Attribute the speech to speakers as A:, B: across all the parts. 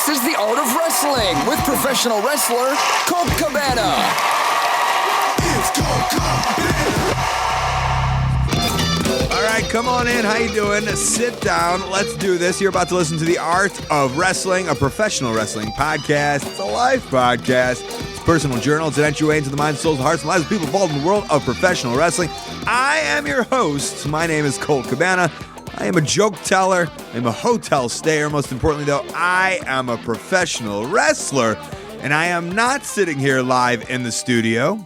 A: This is The Art of Wrestling with professional wrestler Colt Cabana.
B: It's Colt Cabana.
C: All right, come on in. How you doing? Sit down. Let's do this. You're about to listen to The Art of Wrestling, a professional wrestling podcast. It's a live podcast. It's a personal journal. It's an entryway into the minds, souls, hearts, and lives of people involved in the world of professional wrestling. I am your host. My name is Colt Cabana. I am a joke teller. I'm a hotel stayer. Most importantly, though, I am a professional wrestler. And I am not sitting here live in the studio.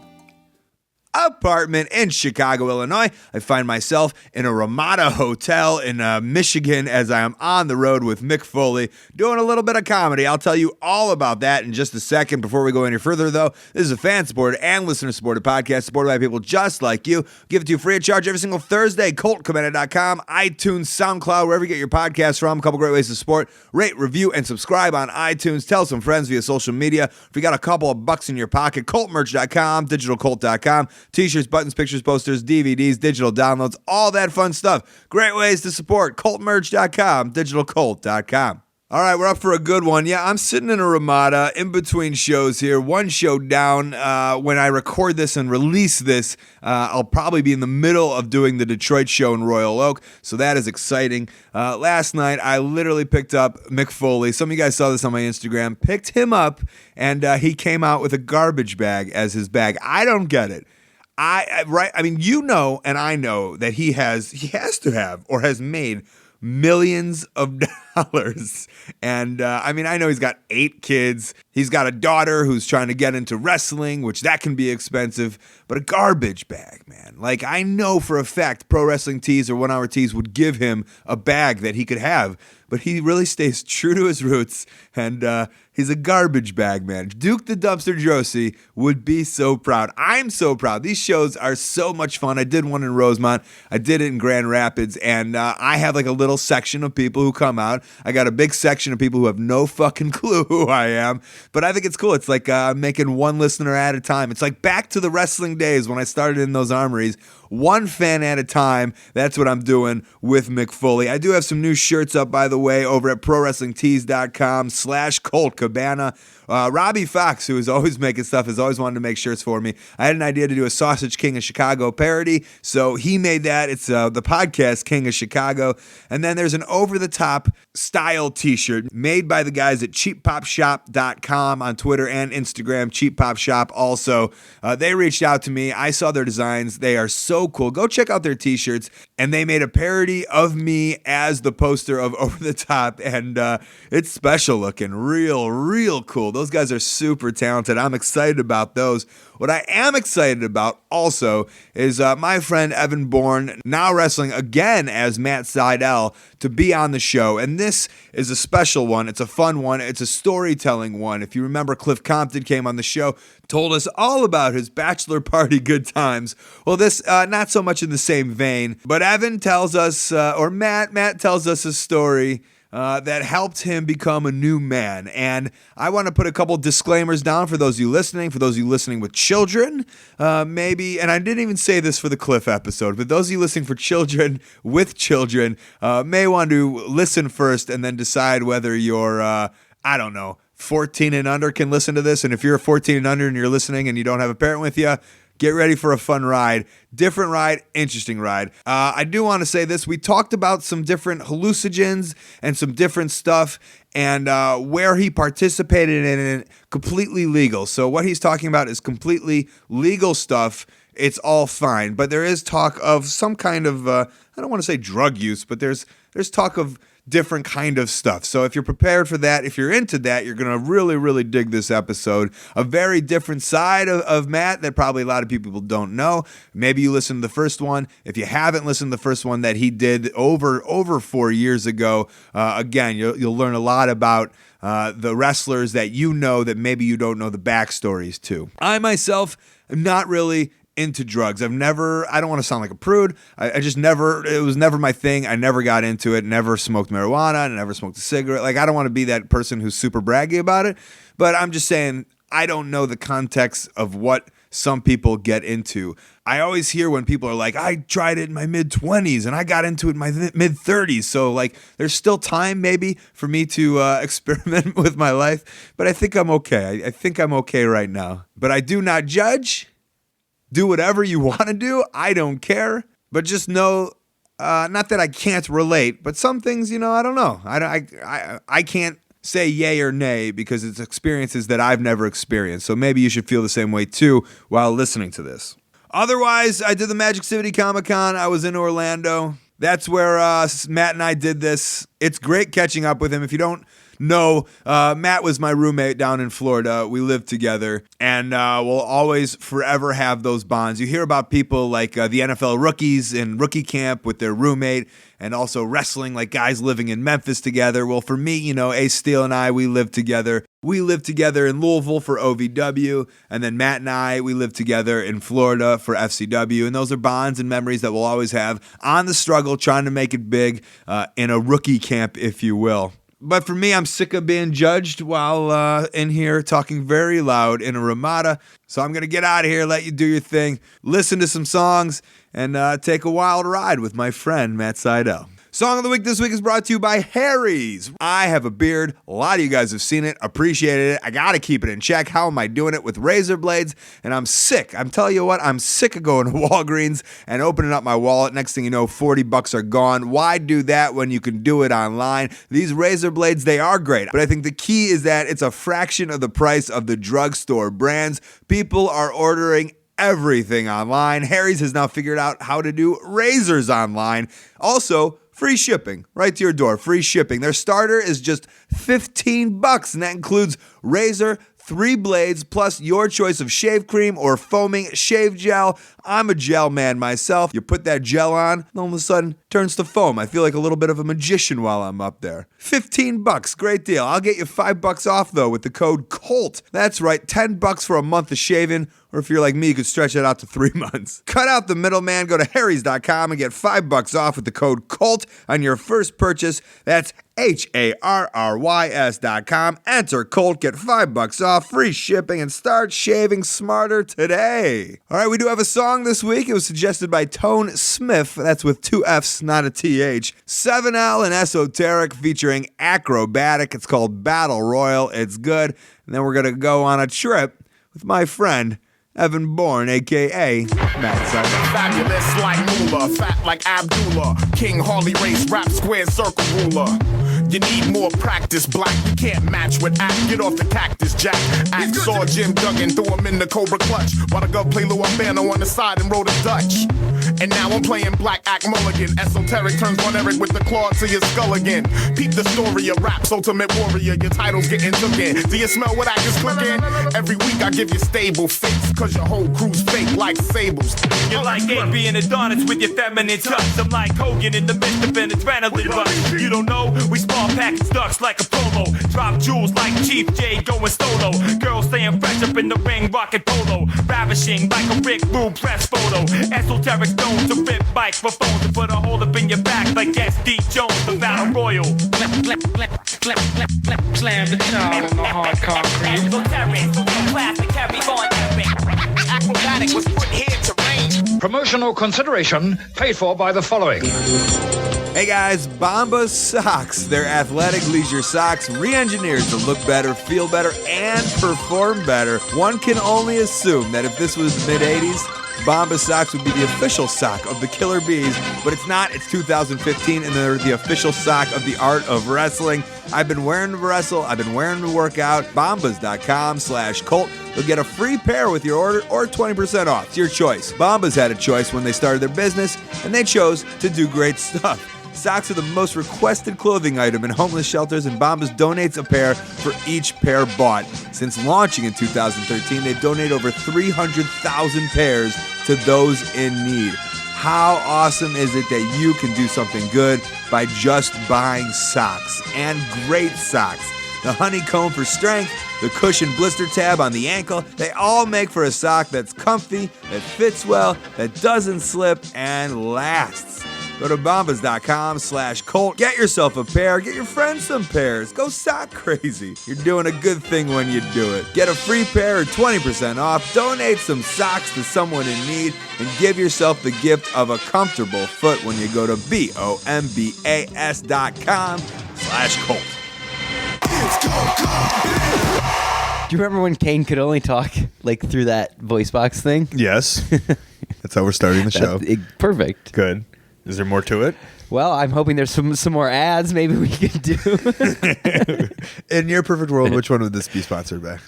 C: Apartment in Chicago, Illinois. I find myself in a Ramada hotel in Michigan as I am on the road with Mick Foley doing a little bit of comedy. I'll tell you all about that in just a second. Before we go any further, though, this is a fan-supported and listener-supported podcast supported by people just like you. Give it to you free of charge every single Thursday. ColtCabana.com, iTunes, SoundCloud, wherever you get your podcasts from. A couple great ways to support. Rate, review, and subscribe on iTunes. Tell some friends via social media. If you got a couple of bucks in your pocket, ColtMerch.com, DigitalColt.com. T-shirts, buttons, pictures, posters, DVDs, digital downloads, all that fun stuff. Great ways to support. ColtMerch.com, DigitalColt.com. All right, we're up for a good one. Yeah, I'm sitting in a Ramada in between shows here. One show down. When I record this and release this, I'll probably be in the middle of doing the Detroit show in Royal Oak, so that is exciting. Last night, I literally picked up Mick Foley. Some of you guys saw this on my Instagram. Picked him up, and he came out with a garbage bag as his bag. I don't get it. I mean, you know, and I know that he has to have or has made millions of dollars. And I mean, I know he's got 8 kids. He's got a daughter who's trying to get into wrestling, which that can be expensive, but a garbage bag, man. Like, I know for a fact Pro Wrestling Tees or 1 Hour Tees would give him a bag that he could have, but he really stays true to his roots, and he's a garbage bag, man. Duke the Dumpster Josie would be so proud. I'm so proud. These shows are so much fun. I did one in Rosemont. I did it in Grand Rapids, and I have like a little section of people who come out. I got a big section of people who have no fucking clue who I am, but I think it's cool. It's like making one listener at a time. It's like back to the wrestling days when I started in those armories. One fan at a time. That's what I'm doing with Mick Foley. I do have some new shirts up, by the way, over at ProWrestlingTees.com/Colt Cabana. Robbie Fox, who is always making stuff, has always wanted to make shirts for me. I had an idea to do a Sausage King of Chicago parody, so he made that. It's the podcast King of Chicago. And then there's an over-the-top style t-shirt made by the guys at CheapPopShop.com on Twitter and Instagram, Cheap Pop Shop also. They reached out to me. I saw their designs. They are so cool. Go check out their t-shirts. And they made a parody of me as the poster of Over the Top, and it's special looking. Real cool. Those guys are super talented. I'm excited about those. What I am excited about also is my friend Evan Bourne, now wrestling again as Matt Sydal, to be on the show. And this is a special one. It's a fun one. It's a storytelling one. If you remember, Cliff Compton came on the show, told us all about his bachelor party good times. Well, this, not so much in the same vein, but Evan tells us, or Matt tells us a story that helped him become a new man. And I want to put a couple disclaimers down for those of you listening, with children, maybe, and I didn't even say this for the Cliff episode, but those of you listening for children with children may want to listen first and then decide whether you're, 14 and under can listen to this. And if you're 14 and under and you're listening and you don't have a parent with you, get ready for a fun ride. Different ride, interesting ride. I do want to say this. We talked about some different hallucinogens and some different stuff, and where he participated in it, completely legal. So what he's talking about is completely legal stuff. It's all fine. But there is talk of some kind of, I don't want to say drug use, but there's talk of different kind of stuff. So if you're prepared for that, if you're into that, you're going to really dig this episode. A very different side of Matt that probably a lot of people don't know. Maybe you listened to the first one. If you haven't listened to the first one that he did over 4 years ago, again, you'll learn a lot about the wrestlers that you know that maybe you don't know the backstories to. I myself am not really into drugs. I don't want to sound like a prude. It was never my thing. I never got into it, never smoked marijuana, and never smoked a cigarette. Like, I don't want to be that person who's super braggy about it, but I'm just saying I don't know the context of what some people get into. I always hear when people are like, I tried it in my mid-20s and I got into it in my mid-30s. So like there's still time maybe for me to experiment with my life. But I think I'm okay. I think I'm okay right now. But I do not judge. Do whatever you want to do. I don't care. But just know, not that I can't relate, but some things, I don't know. I can't say yay or nay because it's experiences that I've never experienced. So maybe you should feel the same way too while listening to this. Otherwise, I did the Magic City Comic-Con. I was in Orlando. That's where Matt and I did this. It's great catching up with him. If you don't know, Matt was my roommate down in Florida. We lived together, and we'll always forever have those bonds. You hear about people like the NFL rookies in rookie camp with their roommate, and also wrestling, like guys living in Memphis together. Well, for me, Ace Steele and I, we lived together. We lived together in Louisville for OVW, and then Matt and I, we lived together in Florida for FCW, and those are bonds and memories that we'll always have on the struggle, trying to make it big in a rookie camp, if you will. But for me, I'm sick of being judged while in here talking very loud in a Ramada. So I'm going to get out of here, let you do your thing, listen to some songs, and take a wild ride with my friend, Matt Sydal. Song of the week this week is brought to you by Harry's. I have a beard. A lot of you guys have seen it, appreciated it. I got to keep it in check. How am I doing it with razor blades? And I'm sick. I'm telling you what, I'm sick of going to Walgreens and opening up my wallet. Next thing you know, $40 are gone. Why do that when you can do it online? These razor blades, they are great. But I think the key is that it's a fraction of the price of the drugstore brands. People are ordering everything online. Harry's has now figured out how to do razors online. Also, free shipping right to your door. Free shipping. Their starter is just $15, and that includes razor, 3 blades, plus your choice of shave cream or foaming shave gel. I'm a gel man myself. You put that gel on, and all of a sudden turns to foam. I feel like a little bit of a magician while I'm up there. $15, great deal. I'll get you $5 off though with the code COLT. That's right, $10 for a month of shaving. Or if you're like me, you could stretch it out to 3 months. Cut out the middleman. Go to harrys.com and get $5 off with the code COLT on your first purchase. That's HARRYS.com. Enter COLT, get $5 off, free shipping, and start shaving smarter today. All right, we do have a song this week. It was suggested by Tone Smith. That's with 2 F's, not a TH. 7L and Esoteric featuring Acrobatic. It's called Battle Royal. It's good. And then we're going to go on a trip with my friend, Evan Bourne, a.k.a. Matt Sydal.
B: Fabulous like Moolah, fat like Abdullah. King Harley race, rap square circle ruler. You need more practice, black. You can't match with act. Get off the cactus, Jack. Act saw Jim Duggan, threw him in the Cobra clutch. While the gun play Lou Albano on the side and wrote a Dutch. And now I'm playing Black Act Mulligan. Esoteric turns on Eric with the claw to your skull again. Peep the story of rap's ultimate warrior. Your title's getting took in. Do you smell what act is cooking? Every week I give you stable fakes, cause your whole crew's fake like sables.
D: You're like AB and Adonis with your feminine touch. I'm like Hogan in the midst of an adrenaline rush. You don't know? We small package ducks like a promo. Drop jewels like Chief J going solo. Girls staying fresh up in the ring, rockin' polo. Ravishing like a Rick Rude press photo. Esoteric known to rip microphones and put a hole up in your back like SD Jones, the Battle Royal.
E: Slam the child on the hard concrete.
D: Esoteric, classic, carry on epic.
B: Acrobatic was put here to reign.
E: Promotional consideration paid for by the following.
C: Hey guys, Bomba Socks. They're athletic leisure socks, re-engineered to look better, feel better, and perform better. One can only assume that if this was the mid-'80s, Bomba Socks would be the official sock of the Killer Bees, but it's not. It's 2015, and they're the official sock of the art of wrestling. I've been wearing them to wrestle. I've been wearing them to work out. Bombas.com/Colt. You'll get a free pair with your order or 20% off. It's your choice. Bombas had a choice when they started their business, and they chose to do great stuff. Socks are the most requested clothing item in homeless shelters, and Bombas donates a pair for each pair bought. Since launching in 2013, they've donated over 300,000 pairs to those in need. How awesome is it that you can do something good by just buying socks, and great socks? The honeycomb for strength, the cushion blister tab on the ankle, they all make for a sock that's comfy, that fits well, that doesn't slip, and lasts. Go to bombas.com/Colt. Get yourself a pair. Get your friends some pairs. Go sock crazy. You're doing a good thing when you do it. Get a free pair or 20% off. Donate some socks to someone in need and give yourself the gift of a comfortable foot when you go to bombas.com/Colt.
F: Do you remember when Kane could only talk like through that voice box thing?
C: Yes. That's how we're starting the show.
F: Perfect.
C: Good. Is there more to it?
F: Well, I'm hoping there's some more ads maybe we could do.
C: In your perfect world, which one would this be sponsored by?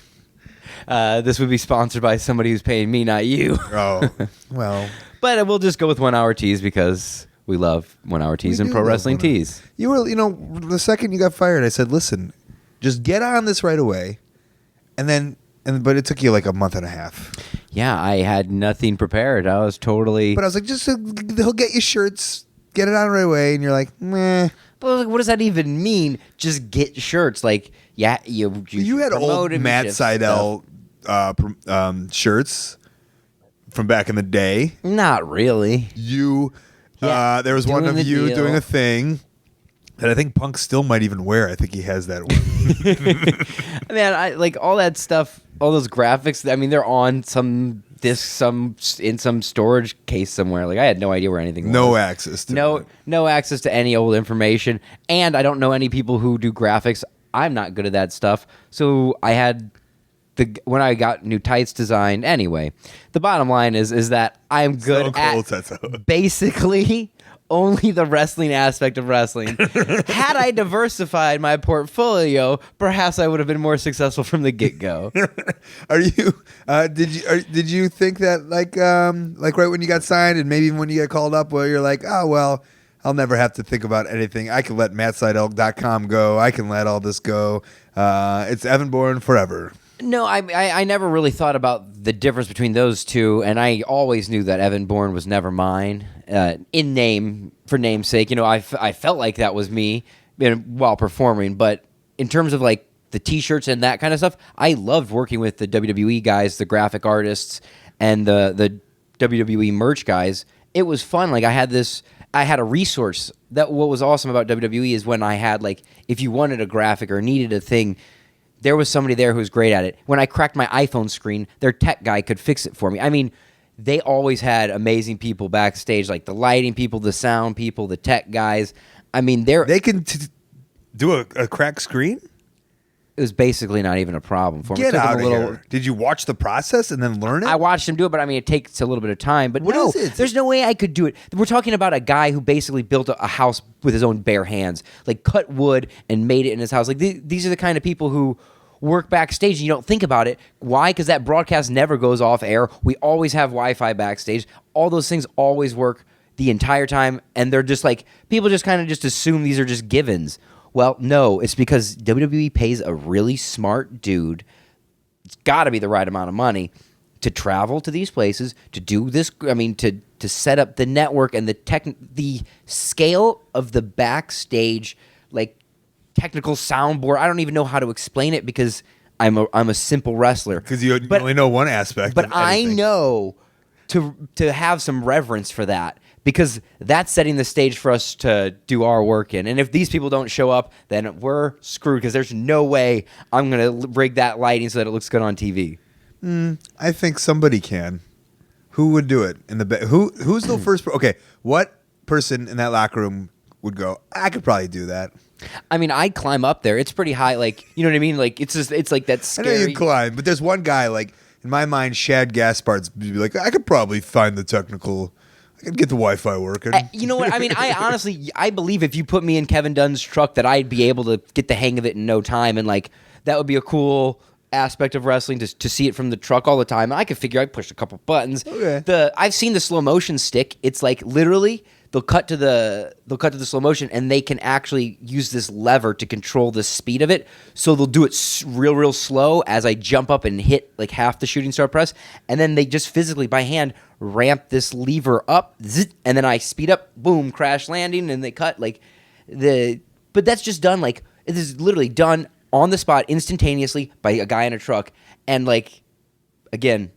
F: This would be sponsored by somebody who's paying me, not you.
C: Oh, well.
F: But we'll just go with 1 Hour Tees because we love 1 Hour Tees and pro wrestling tees.
C: You were, the second you got fired, I said, listen, just get on this right away. But it took you like a month and a half.
F: Yeah, I had nothing prepared. I was totally...
C: But I was like, he'll get you shirts, get it on right away. And you're like, meh.
F: But what does that even mean? Just get shirts. Like, yeah, you
C: had old Matt Sydal shirts from back in the day.
F: Not really.
C: There was one of you
F: deal.
C: doing a thing that I think Punk still might even wear. I think he has that one.
F: Man, I like all that stuff, all those graphics. I mean, they're on some disc, in some storage case somewhere. Like, I had no idea where anything was.
C: No access to it.
F: No access to any old information. And I don't know any people who do graphics. I'm not good at that stuff. So I had when I got new tights designed. Anyway, the bottom line is that I'm good at basically only the wrestling aspect of wrestling. Had I diversified my portfolio, perhaps I would have been more successful from the get-go.
C: Are you? Did you think that like right when you got signed and maybe even when you get called up, where you're like, oh well, I'll never have to think about anything. I can let MattSydal.com go. I can let all this go. It's Evan Bourne forever.
F: No, I never really thought about the difference between those two, and I always knew that Evan Bourne was never mine. In name, for name's sake, I felt like that was me while performing, but in terms of like the T-shirts and that kind of stuff, I loved working with the WWE guys, the graphic artists, and the WWE merch guys. It was fun. Like I had a resource. That what was awesome about WWE is when I had like, if you wanted a graphic or needed a thing, there was somebody there who was great at it. When I cracked my iPhone screen, their tech guy could fix it for me. I mean, they always had amazing people backstage, like the lighting people, the sound people, the tech guys. I mean, they
C: can do a cracked screen?
F: It was basically not even a problem for me.
C: Get out of here. Did you watch the process and then learn it?
F: I watched him do it, but I mean, it takes a little bit of time. But
C: what is it?
F: There's no way I could do it. We're talking about a guy who basically built a house with his own bare hands, like cut wood and made it in his house. Like these are the kind of people who work backstage and you don't think about it. Why? Because that broadcast never goes off air. We always have Wi-Fi backstage. All those things always work the entire time, and they're just like, people just kind of just assume these are just givens. Well, no, it's because WWE pays a really smart dude. It's got to be the right amount of money to travel to these places, to do this. I mean, to set up the network and the scale of the backstage, like technical soundboard. I don't even know how to explain it because I'm a simple wrestler.
C: Because you only know one aspect.
F: But I know to have some reverence for that, because that's setting the stage for us to do our work in. And if these people don't show up, then we're screwed, because there's no way I'm going to rig that lighting so that it looks good on TV.
C: I think somebody can. Who would do it? Who's the first? Okay, what person in that locker room would go, I could probably do that?
F: I mean, I'd climb up there. It's pretty high. Like, you know what I mean? Like, it's like that scary.
C: I know you climb, but there's one guy, like, in my mind, Shad Gaspard's be like, I could probably find the technical. I could get the Wi-Fi working.
F: You know what? I mean, I believe if you put me in Kevin Dunn's truck that I'd be able to get the hang of it in no time, and like that would be a cool aspect of wrestling to see it from the truck all the time. I could figure I'd push a couple buttons.
C: Okay.
F: I've seen the slow motion stick. It's like literally they'll cut to the slow motion, and they can actually use this lever to control the speed of it. So they'll do it real slow as I jump up and hit like half the shooting star press, and then they just physically by hand ramp this lever up, and then I speed up, boom, crash landing, and they cut like But that's just done like it is literally done on the spot instantaneously by a guy in a truck, and like again.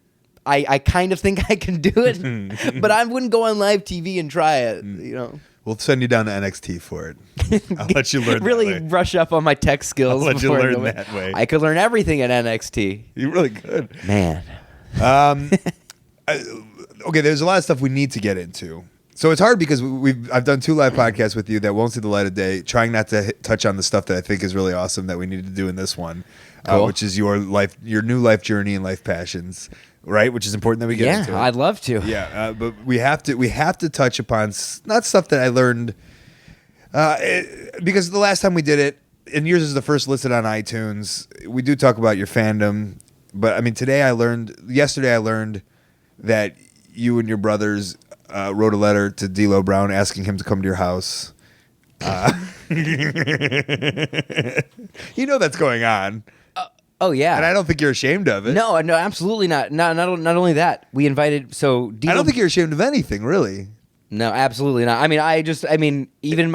F: I kind of think I can do it, but I wouldn't go on live TV and try it, you know.
C: We'll send you down to NXT for it. I'll let you learn
F: really
C: that way.
F: Brush up on my tech skills.
C: I'll let you
F: before I
C: learn
F: go in.
C: that way.
F: I could learn everything at NXT.
C: You really could.
F: Man.
C: Okay, there's a lot of stuff we need to get into. So it's hard because I've done 2 live podcasts with you that won't see the light of day, trying not to touch on the stuff that I think is really awesome that we need to do in this one,
F: Cool.
C: which is your new life journey and life passions, right? Which is important that we get into.
F: Yeah, I'd love to.
C: Yeah, but we have to touch upon not stuff that I learned because the last time we did it, and yours is the first listed on iTunes. We do talk about your fandom, but I mean yesterday I learned that you and your brothers wrote a letter to D'Lo Brown asking him to come to your house. You know that's going on.
F: Oh yeah.
C: And I don't think you're ashamed of it.
F: No, absolutely not. Not only that. We invited
C: I don't think you're ashamed of anything, really.
F: No, absolutely not. I mean, even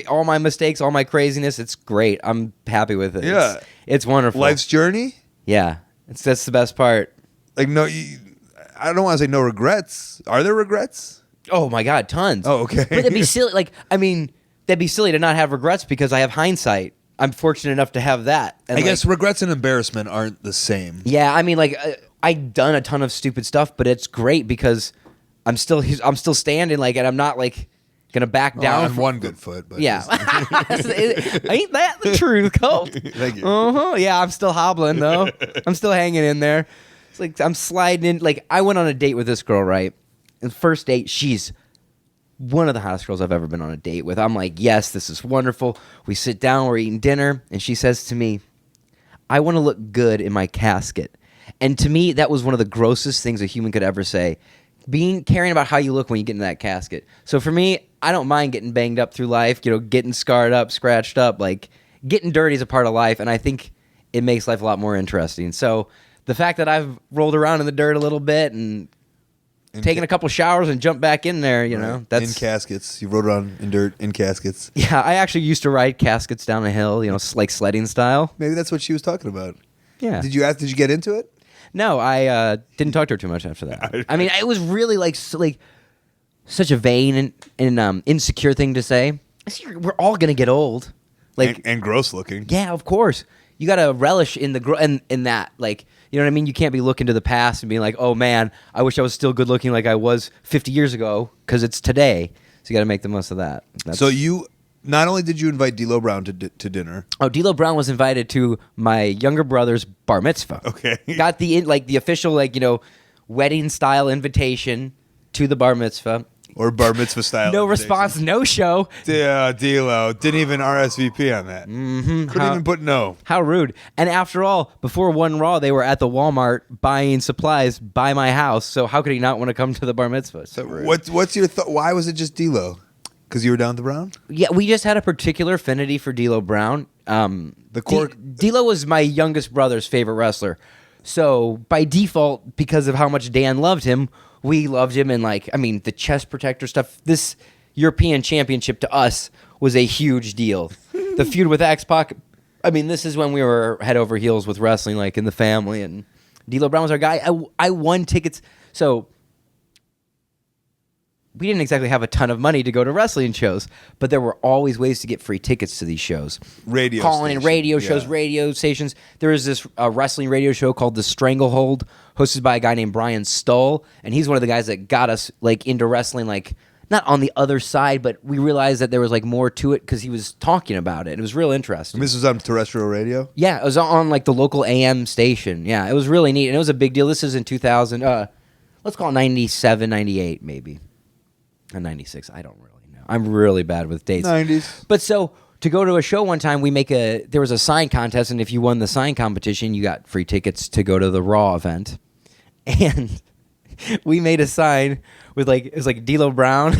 F: all my mistakes, all my craziness, it's great. I'm happy with it.
C: Yeah.
F: It's wonderful.
C: Life's journey?
F: Yeah. That's the best part.
C: Like I don't want to say no regrets. Are there regrets?
F: Oh my God, tons.
C: Oh, okay.
F: But it'd be silly. That'd be silly to not have regrets because I have hindsight. I'm fortunate enough to have that. And
C: I guess regrets and embarrassment aren't the same.
F: Yeah, I mean, I've done a ton of stupid stuff, but it's great because I'm still standing, and I'm not gonna back down.
C: On one good foot, but
F: yeah, ain't that the truth, Colt?
C: Thank you.
F: Yeah, I'm still hobbling though. I'm still hanging in there. It's like I'm sliding in. I went on a date with this girl, right? And first date, she's one of the hottest girls I've ever been on a date with. I'm like, yes, this is wonderful. We sit down, we're eating dinner, and she says to me, I want to look good in my casket. And to me, that was one of the grossest things a human could ever say. Caring about how you look when you get in that casket. So for me, I don't mind getting banged up through life, getting scarred up, scratched up. Getting dirty is a part of life, and I think it makes life a lot more interesting. So the fact that I've rolled around in the dirt a little bit and taking a couple showers and jumped back in there, that's
C: in caskets. You rode around in dirt in caskets.
F: Yeah, I actually used to ride caskets down a hill, like sledding style.
C: Maybe that's what she was talking about.
F: Yeah.
C: Did you get into it?
F: No, I didn't talk to her too much after that. I mean, it was really such a vain and insecure thing to say. We're all gonna get old,
C: and gross looking.
F: Yeah, of course. You gotta relish in the in that, you know what I mean. You can't be looking to the past and being like, oh man, I wish I was still good looking like I was 50 years ago, because it's today. So you got to make the most of that.
C: So you not only did you invite D'Lo Brown to dinner.
F: Oh, D'Lo Brown was invited to my younger brother's bar mitzvah.
C: Okay.
F: Got the official wedding style invitation to the bar mitzvah.
C: Or bar mitzvah style.
F: No response, no show.
C: Yeah, D'Lo didn't even RSVP on that. Mm-hmm. Couldn't even put no.
F: How rude. And after all, before One Raw, they were at the Walmart buying supplies by my house. So how could he not want to come to the bar mitzvah? So rude.
C: What's your thought? Why was it just D'Lo? Because you were down with the Brown?
F: Yeah, we just had a particular affinity for D'Lo Brown. D'Lo was my youngest brother's favorite wrestler. So by default, because of how much Dan loved him, we loved him. And the chest protector stuff, this European championship to us was a huge deal. The feud with X-Pac, this is when we were head over heels with wrestling, in the family. And D'Lo Brown was our guy. I won tickets. So we didn't exactly have a ton of money to go to wrestling shows, but there were always ways to get free tickets to these shows. Calling in radio shows, radio stations. There was this wrestling radio show called The Stranglehold, hosted by a guy named Brian Stoll, and he's one of the guys that got us into wrestling, not on the other side, but we realized that there was more to it because he was talking about it. It was real interesting.
C: And this was on terrestrial radio?
F: Yeah, it was on the local AM station. Yeah, it was really neat, and it was a big deal. This is in 2000. Let's call it 97, 98 maybe. 96, I don't really know. I'm really bad with dates.
C: 90s.
F: But so to go to a show one time, there was a sign contest, and if you won the sign competition, you got free tickets to go to the Raw event. And we made a sign with it was D'Lo Brown,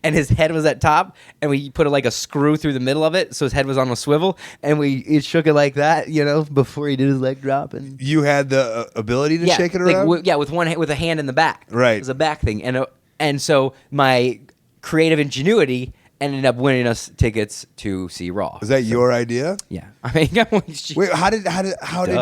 F: and his head was at top, and we put a screw through the middle of it, so his head was on a swivel, and it shook it like that, before he did his leg drop. And
C: you had the ability to shake it around?
F: With a hand in the back.
C: Right.
F: It was a back thing, and so my creative ingenuity ended up winning us tickets to see Raw.
C: Was that your idea?
F: Yeah.
C: Wait, how did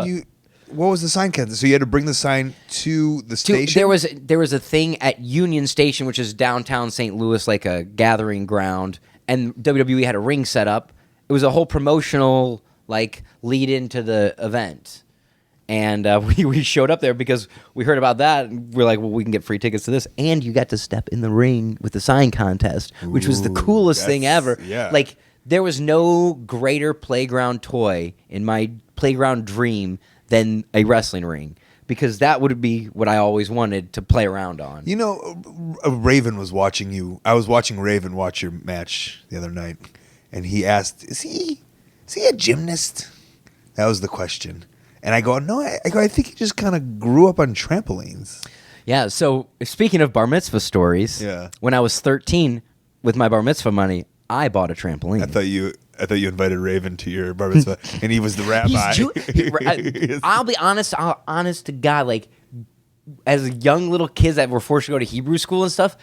C: you? what was the sign contest? So you had to bring the sign to the station?
F: There was a thing at Union Station, which is downtown St. Louis, like a gathering ground, and WWE had a ring set up. It was a whole promotional like lead into the event. And we showed up there because we heard about that. And we're like, well, we can get free tickets to this. And you got to step in the ring with the sign contest, which was the coolest thing ever.
C: Yeah.
F: Like, there was no greater playground toy in my playground dream than a wrestling ring. Because that would be what I always wanted to play around on.
C: You know, Raven was watching you. I was watching Raven watch your match the other night. And he asked, is he a gymnast? That was the question. And I go, no, I think he just kind of grew up on trampolines.
F: Yeah, so speaking of bar mitzvah stories, when I was 13, with my bar mitzvah money, I bought a trampoline.
C: I thought you invited Raven to your bar mitzvah, and he was the rabbi.
F: I'll be honest to God, like, as young little kids that were forced to go to Hebrew school and stuff,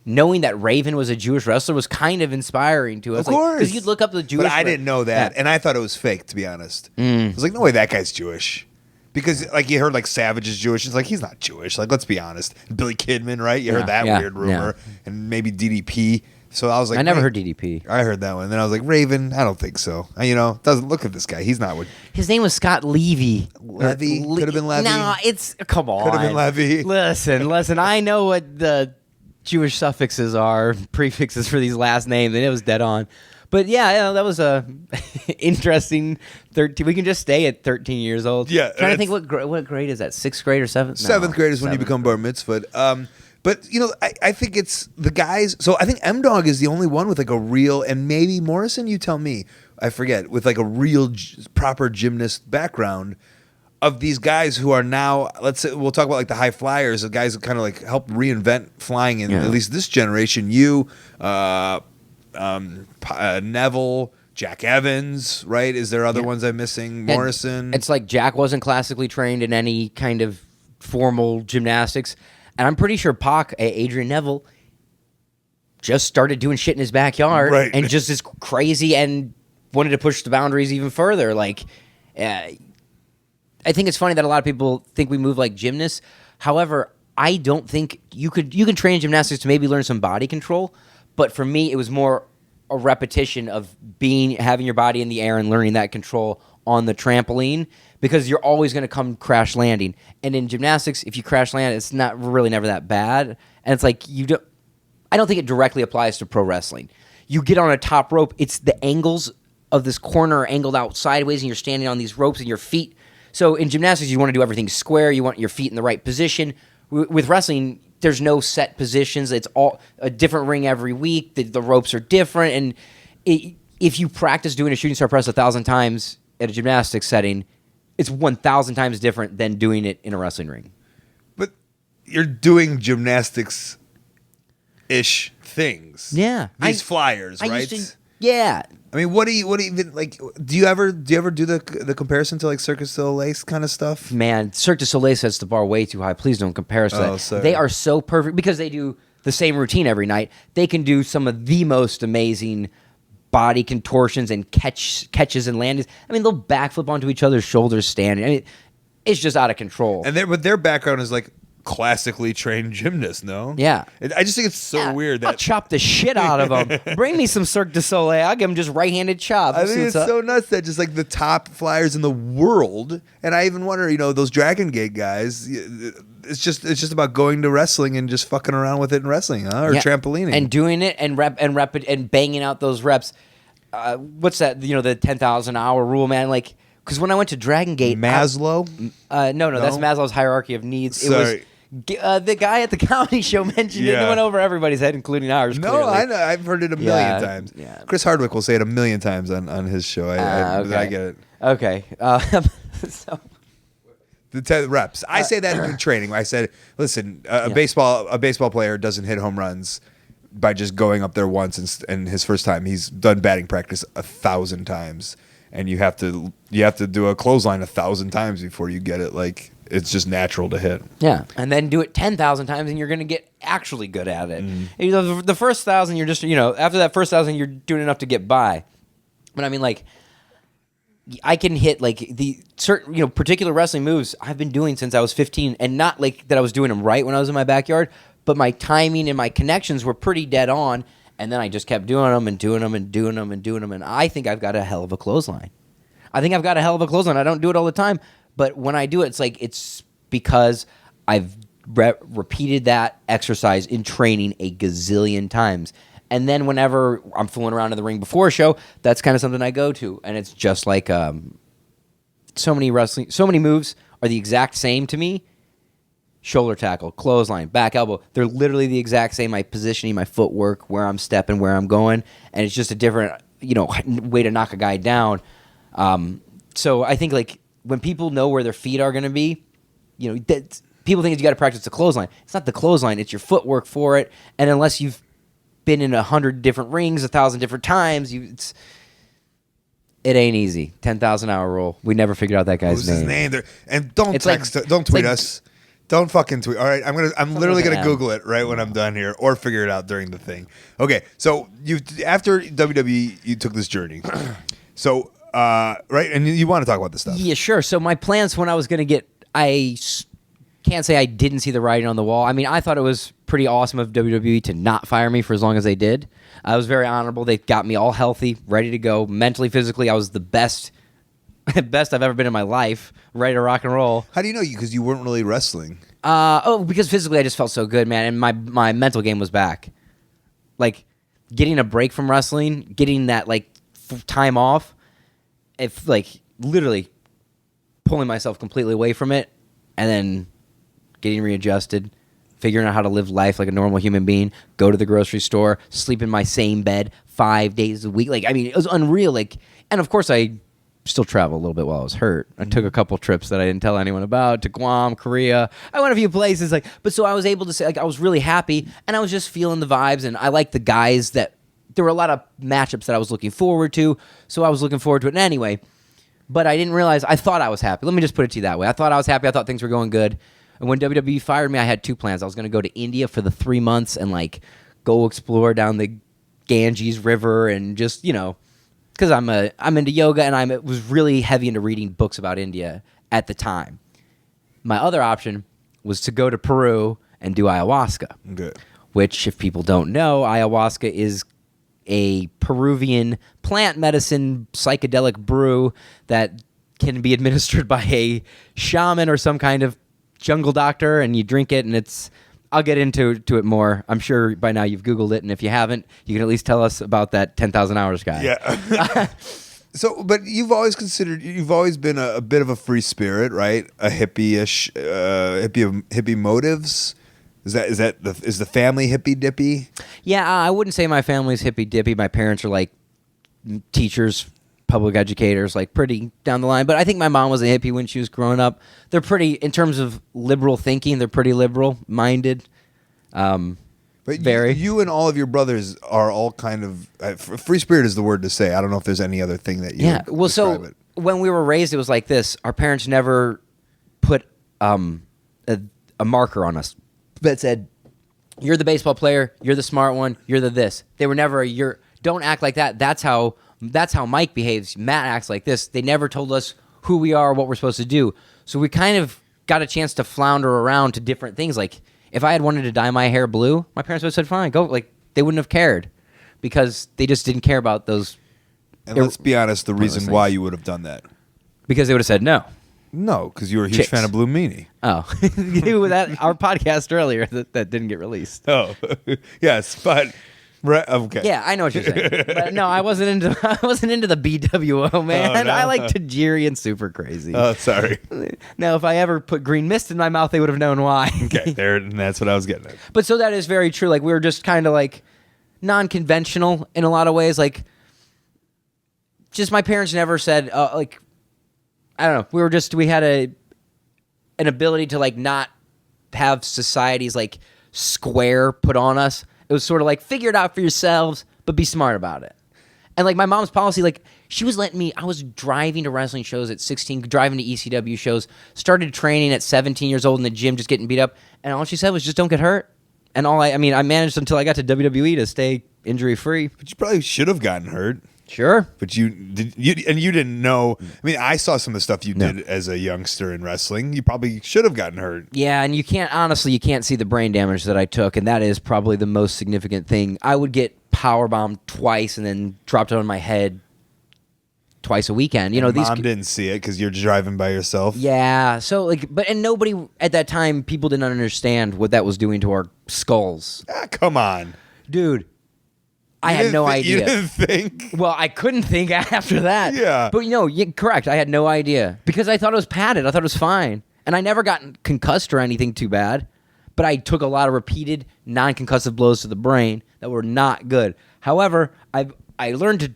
F: knowing that Raven was a Jewish wrestler was kind of inspiring to us.
C: Of course.
F: Because you'd look up the Jewish...
C: But I didn't know that, and I thought it was fake, to be honest. I was like, no way that guy's Jewish. Because, like, you heard, like, Savage is Jewish. It's like, he's not Jewish. Like, let's be honest. Billy Kidman, right? You heard that weird rumor.
F: Yeah.
C: And maybe DDP. So I was like...
F: I never heard DDP.
C: I heard that one. And then I was like, Raven, I don't think so. You know, doesn't look at this guy. He's not what...
F: His name was Scott Levy.
C: Levy? Could have been Levy.
F: No, it's... Come on.
C: Could have been Levy.
F: Listen. I know what the Jewish suffixes are, prefixes for these last names, and it was dead on. But yeah, that was a interesting 13. We can just stay at 13 years old.
C: Yeah.
F: Trying to think what grade is that? 6th grade or 7th?
C: Seventh grade is when you become bar mitzvah. But, you know, I think it's the guys. So I think M-Dog is the only one with like a real, and maybe Morrison, you tell me, I forget, with like a real proper gymnast background of these guys who are now, let's say, we'll talk about like the high flyers, the guys who kind of like helped reinvent flying in at least this generation. You, Neville, Jack Evans, right? Is there other ones I'm missing? Morrison.
F: It's like Jack wasn't classically trained in any kind of formal gymnastics. And I'm pretty sure Pac, Adrian Neville, just started doing shit in his backyard and just is crazy and wanted to push the boundaries even further. Like, I think it's funny that a lot of people think we move like gymnasts. However, I don't think you can train in gymnastics to maybe learn some body control. But for me, it was more a repetition of having your body in the air and learning that control on the trampoline, because you're always going to come crash landing. And in gymnastics, if you crash land, it's not really never that bad. And it's like I don't think it directly applies to pro wrestling. You get on a top rope, it's the angles of this corner are angled out sideways, and you're standing on these ropes and your feet. So in gymnastics, you want to do everything square. You want your feet in the right position. With wrestling, there's no set positions. It's all a different ring every week. The ropes are different. And if you practice doing a shooting star press 1,000 times at a gymnastics setting, it's 1,000 times different than doing it in a wrestling ring.
C: But you're doing gymnastics-ish things.
F: Yeah.
C: These flyers, right?
F: Yeah.
C: I mean, what do you even like? Do you ever do the comparison to like Cirque du Soleil kind of stuff?
F: Man, Cirque du Soleil sets the bar way too high. Please don't compare us to that.
C: Sorry.
F: They are so perfect because they do the same routine every night. They can do some of the most amazing body contortions and catches and landings. I mean, they'll backflip onto each other's shoulders standing. I mean, it's just out of control.
C: And their background is like classically trained gymnasts, no?
F: Yeah.
C: I just think it's so weird that
F: I'll chop the shit out of them. Bring me some Cirque du Soleil. I'll give them just right-handed chops.
C: I think it's so nuts that just like the top flyers in the world, and I even wonder, those Dragon Gate guys. It's just about going to wrestling and just fucking around with it in wrestling, huh? Or trampolining
F: and doing it and banging out those reps. What's that? The 10,000 hour rule, man. Like, because when I went to Dragon Gate,
C: Maslow.
F: No, that's Maslow's hierarchy of needs.
C: Sorry.
F: It was the guy at the comedy show mentioned it. It went over everybody's head, including ours.
C: No,
F: clearly.
C: I know. I've heard it a million times.
F: Yeah.
C: Chris Hardwick will say it a million times on his show. I get it.
F: Okay. So.
C: The 10 reps. I say that in training. I said, listen, a baseball player doesn't hit home runs by just going up there once and his first time. He's done batting practice 1,000 times, and you have to do a clothesline 1,000 times before you get it. Like, it's just natural to hit.
F: Yeah, and then do it 10,000 times, and you're going to get actually good at it. The first 1,000, you're just after that first 1,000, you're doing enough to get by. But I mean, like, I can hit like the certain, particular wrestling moves I've been doing since I was 15, and not like that I was doing them right when I was in my backyard, but my timing and my connections were pretty dead on. And then I just kept doing them and doing them and doing them and doing them. And I think I've got a hell of a clothesline. I don't do it all the time, but when I do it, it's because I've repeated that exercise in training a gazillion times. And then whenever I'm fooling around in the ring before a show, that's kind of something I go to. And it's just like so many moves are the exact same to me. Shoulder tackle, clothesline, back elbow. They're literally the exact same. My positioning, my footwork, where I'm stepping, where I'm going. And it's just a different, way to knock a guy down. So I think like when people know where their feet are going to be, people think you got to practice the clothesline. It's not the clothesline. It's your footwork for it. And unless you've been in 100 different rings 1,000 different times, it ain't easy. 10,000 hour rule. We never figured out that guy's
C: Who's
F: name.
C: his name? And don't don't tweet us. Don't fucking tweet. All right, I'm literally gonna Google it right when I'm done here, or figure it out during the thing. Okay, so after WWE, you took this journey. So right, and you want to talk about this stuff?
F: Yeah, sure. So my plans when I was gonna can't say I didn't see the writing on the wall. I mean, I thought it was pretty awesome of WWE to not fire me for as long as they did. I was very honorable. They got me all healthy, ready to go, mentally, physically. I was the best I've ever been in my life, ready to rock and roll.
C: How do you know? Because you weren't really wrestling.
F: Because physically I just felt so good, man, and my mental game was back. Like, getting a break from wrestling, getting that, time off, literally pulling myself completely away from it, and then getting readjusted, figuring out how to live life like a normal human being, go to the grocery store, sleep in my same bed 5 days a week. It was unreal. And of course I still travel a little bit while I was hurt. I took a couple trips that I didn't tell anyone about to Guam, Korea. I went a few places but so I was able to say I was really happy, and I was just feeling the vibes, and I liked the guys that there were a lot of matchups that I was looking forward to. So I was looking forward to it anyway. But I didn't realize I thought I was happy. Let me just put it to you that way. I thought I was happy. I thought things were going good. And when WWE fired me, I had two plans. I was going to go to India for the 3 months and go explore down the Ganges River and just, because I'm into yoga, and I was really heavy into reading books about India at the time. My other option was to go to Peru and do ayahuasca.
C: Good.
F: Which, if people don't know, ayahuasca is a Peruvian plant medicine psychedelic brew that can be administered by a shaman or some kind of jungle doctor, and you drink it, and I'll get into it more. I'm sure by now you've Googled it, and if you haven't, you can at least tell us about that 10,000 hours guy.
C: Yeah. So, but you've always been a bit of a free spirit, right? A hippie-ish, hippie motives. Is the family hippie dippy?
F: Yeah, I wouldn't say my family's hippie dippy. My parents are teachers, public educators, pretty down the line. But I think my mom was a hippie when she was growing up. They're pretty, in terms of liberal thinking, they're pretty liberal minded.
C: But
F: very.
C: You and all of your brothers are all kind of free spirit is the word to say. I don't know if there's any other thing that you.
F: Yeah. Well,
C: describe
F: so
C: it.
F: when we were raised, it was like this. Our parents never put a marker on us that said, "You're the baseball player. You're the smart one. You're the this." They were never don't act like that. That's how Mike behaves. Matt acts like this. They never told us who we are, what we're supposed to do. So we kind of got a chance to flounder around to different things. If I had wanted to dye my hair blue, my parents would have said, fine, go. They wouldn't have cared because they just didn't care about those.
C: And let's be honest, the reason why you would have done that.
F: Because they would have said no.
C: No, because you were a huge
F: Chicks.
C: fan of Blue Meanie.
F: Oh. Our podcast earlier that didn't get released.
C: Oh, yes, but... Right, okay.
F: Yeah, I know what you're saying. But no, I wasn't into the BWO, man.
C: Oh, no.
F: I like Tajiri and Super Crazy.
C: Oh, sorry.
F: Now, if I ever put green mist in my mouth, they would have known why.
C: Okay, that's what I was getting at.
F: But so that is very true. We were just kind of non-conventional in a lot of ways. Just my parents never said, I don't know. We had an ability to not have society's square put on us. It was sort of figure it out for yourselves, but be smart about it. And my mom's policy, she was letting me, I was driving to wrestling shows at 16, driving to ECW shows, started training at 17 years old in the gym, just getting beat up. And all she said was just don't get hurt. And I managed until I got to WWE to stay injury free.
C: But you probably should have gotten hurt.
F: Sure.
C: But you didn't know. I mean, I saw some of the stuff you did as a youngster in wrestling. You probably should have gotten hurt.
F: Yeah, and you can't see the brain damage that I took, and that is probably the most significant thing. I would get powerbombed twice and then dropped on my head twice a weekend. You know, these
C: Mom didn't see it because you're driving by yourself.
F: Yeah, so and nobody at that time, people didn't understand what that was doing to our skulls.
C: Ah, come on,
F: dude. I had no idea.
C: You didn't think?
F: Well, I couldn't think after that.
C: Yeah.
F: But correct. I had no idea because I thought it was padded. I thought it was fine. And I never got concussed or anything too bad. But I took a lot of repeated non-concussive blows to the brain that were not good. However, I learned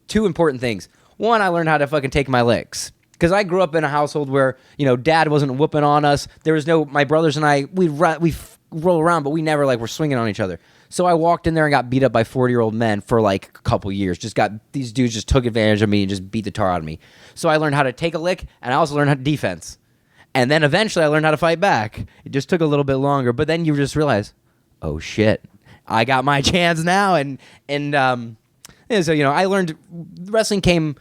F: two important things. One, I learned how to fucking take my licks. Because I grew up in a household where, Dad wasn't whooping on us. There was my brothers and I, we roll around, but we never were swinging on each other. So I walked in there and got beat up by 40-year-old men for a couple years. These dudes just took advantage of me and just beat the tar out of me. So I learned how to take a lick, and I also learned how to defense. And then eventually I learned how to fight back. It just took a little bit longer, but then you just realize, oh shit, I got my chance now. And so I learned wrestling came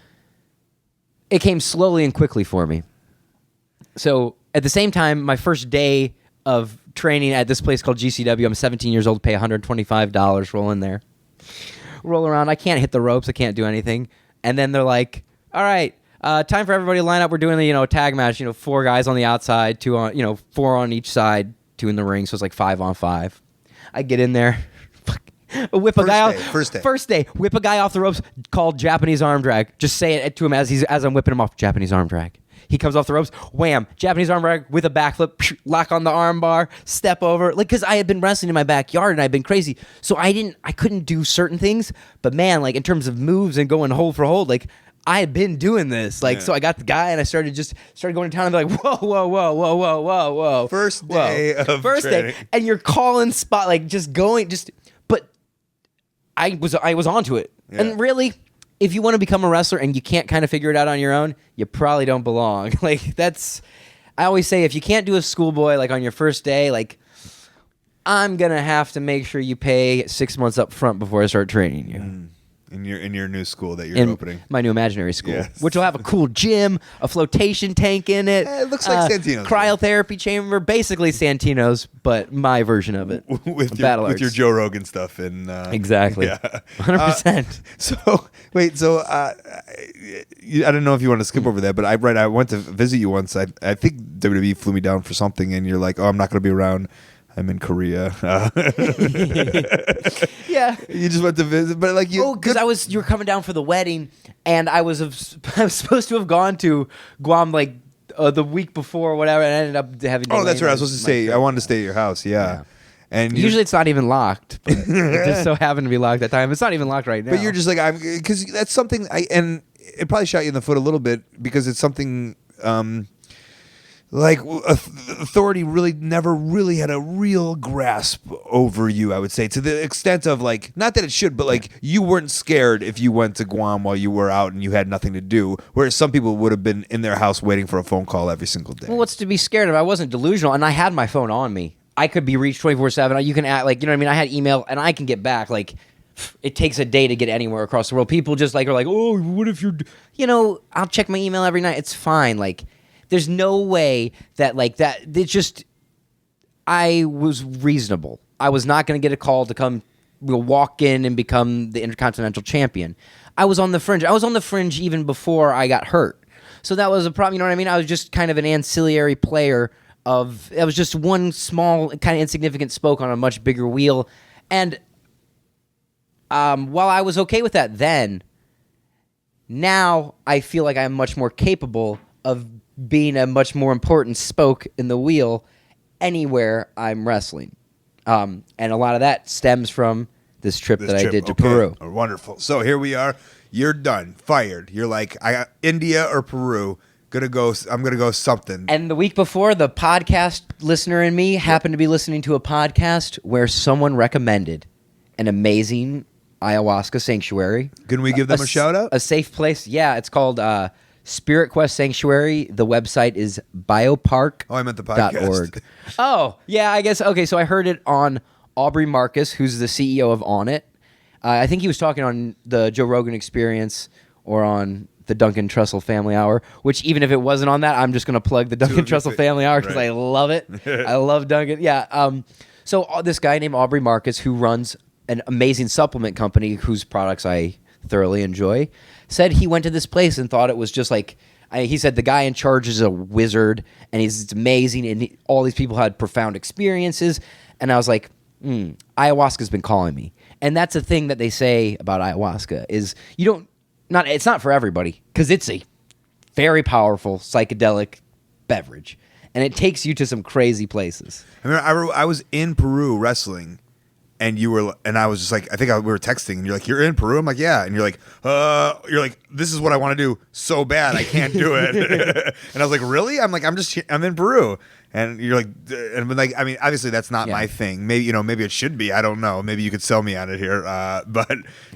F: slowly and quickly for me. So at the same time, my first day of training at this place called GCW. I'm 17 years old, pay $125, roll in there. Roll around. I can't hit the ropes. I can't do anything. And then they're like, all right, time for everybody to line up. We're doing the, tag match, 4 guys on the outside, 2 on, 4 on each side, 2 in the ring. So it's like 5 on 5. I get in there, whip a guy off. First day, whip a guy off the ropes called Japanese arm drag. Just say it to him as I'm whipping him off, Japanese arm drag. He comes off the ropes, wham, Japanese arm drag with a backflip, lock on the arm bar, step over. Because I had been wrestling in my backyard and I'd been crazy. So I couldn't do certain things. But man, in terms of moves and going hold for hold, I had been doing this. So I got the guy and I started going to town and be like, whoa.
C: First day of training.
F: And you're calling spot, but I was onto it. Yeah. And really, if you want to become a wrestler and you can't kind of figure it out on your own, you probably don't belong. I always say, if you can't do a schoolboy, on your first day, I'm going to have to make sure you pay 6 months up front before I start training you.
C: In your new school that you're opening.
F: My new imaginary school, which will have a cool gym, a flotation tank in it.
C: It looks like Santino's.
F: Cryotherapy chamber, basically Santino's, but my version of it.
C: with your Joe Rogan stuff.
F: Exactly. Yeah. 100%.
C: I don't know if you want to skip over that, but I went to visit you once. I think WWE flew me down for something, and you're like, oh, I'm not going to be around. I'm in Korea.
F: Yeah,
C: you just went to visit, but
F: because you were coming down for the wedding, and I was supposed to have gone to Guam the week before or whatever, and I ended up having.
C: Oh, that's right. I was supposed to stay. I wanted to stay at your house. Yeah. And
F: usually it's not even locked, but it just so happened to be locked that time. It's not even locked right now.
C: But you're just because that's something and it probably shot you in the foot a little bit because it's something. Authority really never really had a real grasp over you, I would say, to the extent of not that it should, but you weren't scared if you went to Guam while you were out and you had nothing to do, whereas some people would have been in their house waiting for a phone call every single day.
F: Well, what's to be scared of? I wasn't delusional, and I had my phone on me. I could be reached 24/7. You can act you know what I mean? I had email, and I can get back. It takes a day to get anywhere across the world. People just are oh, what if you're... I'll check my email every night. It's fine. There's no way that that. It's just, I was reasonable. I was not going to get a call to come walk in and become the Intercontinental Champion. I was on the fringe. I was on the fringe even before I got hurt. So that was a problem. You know what I mean? I was just kind of an ancillary player of. It was just one small, kind of insignificant spoke on a much bigger wheel. And while I was okay with that then, now I feel like I'm much more capable of being a much more important spoke in the wheel anywhere I'm wrestling. And a lot of that stems from this trip I did to Peru.
C: Oh, wonderful. So here we are. You're done. Fired. You're I got India or Peru. I'm gonna go something.
F: And the week before, the podcast listener in me happened to be listening to a podcast where someone recommended an amazing ayahuasca sanctuary.
C: Can we give them a shout out?
F: A safe place. Yeah, it's called Spirit Quest Sanctuary. The website is biopark.org.
C: Oh, I meant the podcast.
F: Oh, yeah, I guess. Okay, so I heard it on Aubrey Marcus, who's the CEO of On It. I think he was talking on the Joe Rogan Experience or on the Duncan Trussell Family Hour, which even if it wasn't on that, I'm just going to plug the Duncan Trussell Family Hour because I love it. I love Duncan. Yeah. So this guy named Aubrey Marcus, who runs an amazing supplement company whose products I thoroughly enjoy, said he went to this place and thought it was just like, he said the guy in charge is a wizard and it's amazing and all these people had profound experiences. And I was like, ayahuasca's been calling me. And that's the thing that they say about ayahuasca is it's not for everybody because it's a very powerful psychedelic beverage. And it takes you to some crazy places.
C: I was in Peru wrestling. And I was just like, I think we were texting, and you're like, "You're in Peru?" I'm like, "Yeah." And you're like, "This is what I want to do so bad, I can't do it." And I was like, "Really?" I'm like, I'm in Peru." And you're like, I mean, obviously that's not my thing. Maybe maybe it should be. I don't know. Maybe you could sell me on it here.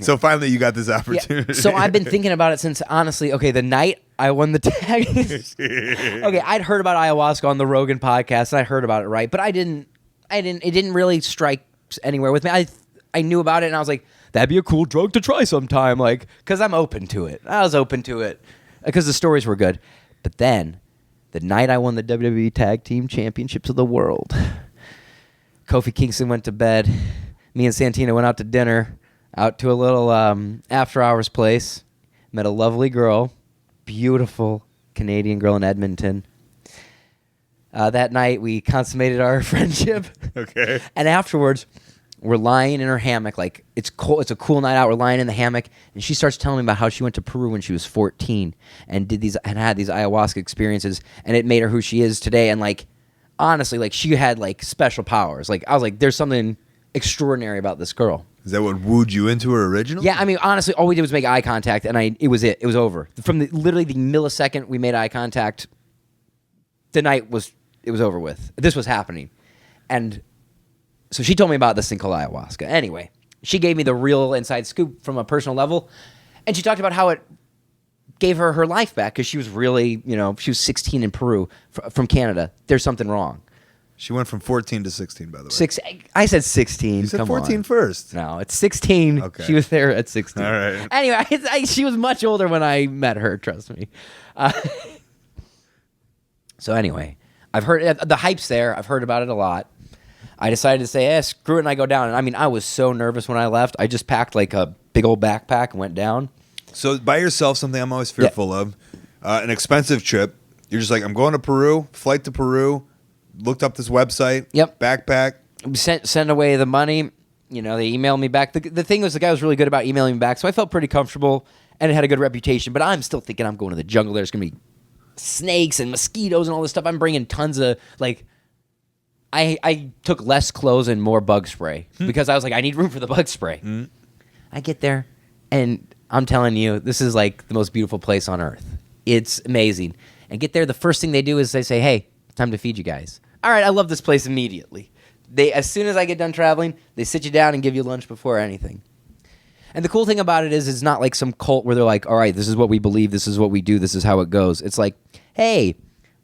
C: So finally, you got this opportunity.
F: Yeah. So I've been thinking about it since honestly. Okay, the night I won the tag. Okay, I'd heard about ayahuasca on the Rogan podcast, and I heard about it, right? But it didn't really strike anywhere with me. I knew about it and I was like, that'd be a cool drug to try sometime, like, because I'm open to it. I was open to it because the stories were good. But then the night I won the WWE Tag Team Championships of the world, Kofi Kingston went to bed. Me and Santino went out to dinner, out to a little after hours place, met a lovely girl, beautiful Canadian girl in Edmonton. That night we consummated our friendship.
C: Okay.
F: And afterwards, we're lying in her hammock, like it's cold. It's a cool night out. We're lying in the hammock, and she starts telling me about how she went to Peru when she was 14 and had these ayahuasca experiences, and it made her who she is today. And like, honestly, like she had like special powers. Like I was like, there's something extraordinary about this girl.
C: Is that what wooed you into her originally?
F: Yeah, I mean, honestly, all we did was make eye contact, and it was over. From literally the millisecond we made eye contact, the night was over with. This was happening, and. So she told me about this thing called ayahuasca. Anyway, she gave me the real inside scoop from a personal level, and she talked about how it gave her life back because she was really, she was 16 in Peru from Canada. There's something wrong.
C: She went from 14 to 16, by the way.
F: I said 16.
C: You said
F: Come
C: 14
F: on.
C: first.
F: No, it's 16.
C: Okay.
F: She was there at 16.
C: All right.
F: Anyway, she was much older when I met her, trust me. So anyway, I've heard the hype's there. I've heard about it a lot. I decided to say, screw it, and I go down. And I mean, I was so nervous when I left. I just packed like a big old backpack and went down.
C: So by yourself, something I'm always fearful of, an expensive trip. You're just like, I'm going to Peru, flight to Peru, looked up this website, backpack.
F: Send away the money. They emailed me back. The thing was, the guy was really good about emailing me back, so I felt pretty comfortable, and it had a good reputation. But I'm still thinking I'm going to the jungle. There's going to be snakes and mosquitoes and all this stuff. I'm bringing tons of, like... I took less clothes and more bug spray because I was like, I need room for the bug spray. I get there, and I'm telling you, this is like the most beautiful place on earth. It's amazing. And get there, the first thing they do is they say, hey, time to feed you guys. All right, I love this place immediately. As soon as I get done traveling, they sit you down and give you lunch before anything. And the cool thing about it is it's not like some cult where they're like, all right, this is what we believe, this is what we do, this is how it goes. It's like, hey,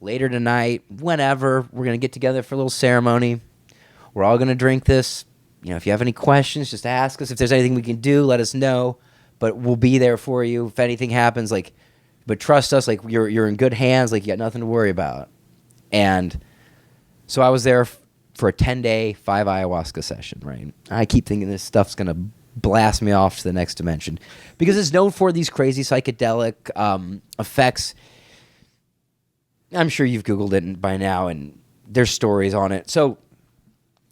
F: later tonight, whenever, we're going to get together for a little ceremony. We're all going to drink this. If you have any questions, just ask us. If there's anything we can do, let us know. But we'll be there for you if anything happens. But trust us, like you're in good hands. Like you got nothing to worry about. And so I was there for a 10-day 5 ayahuasca session. Right. I keep thinking this stuff's going to blast me off to the next dimension because it's known for these crazy psychedelic effects. I'm sure you've Googled it by now, and there's stories on it. So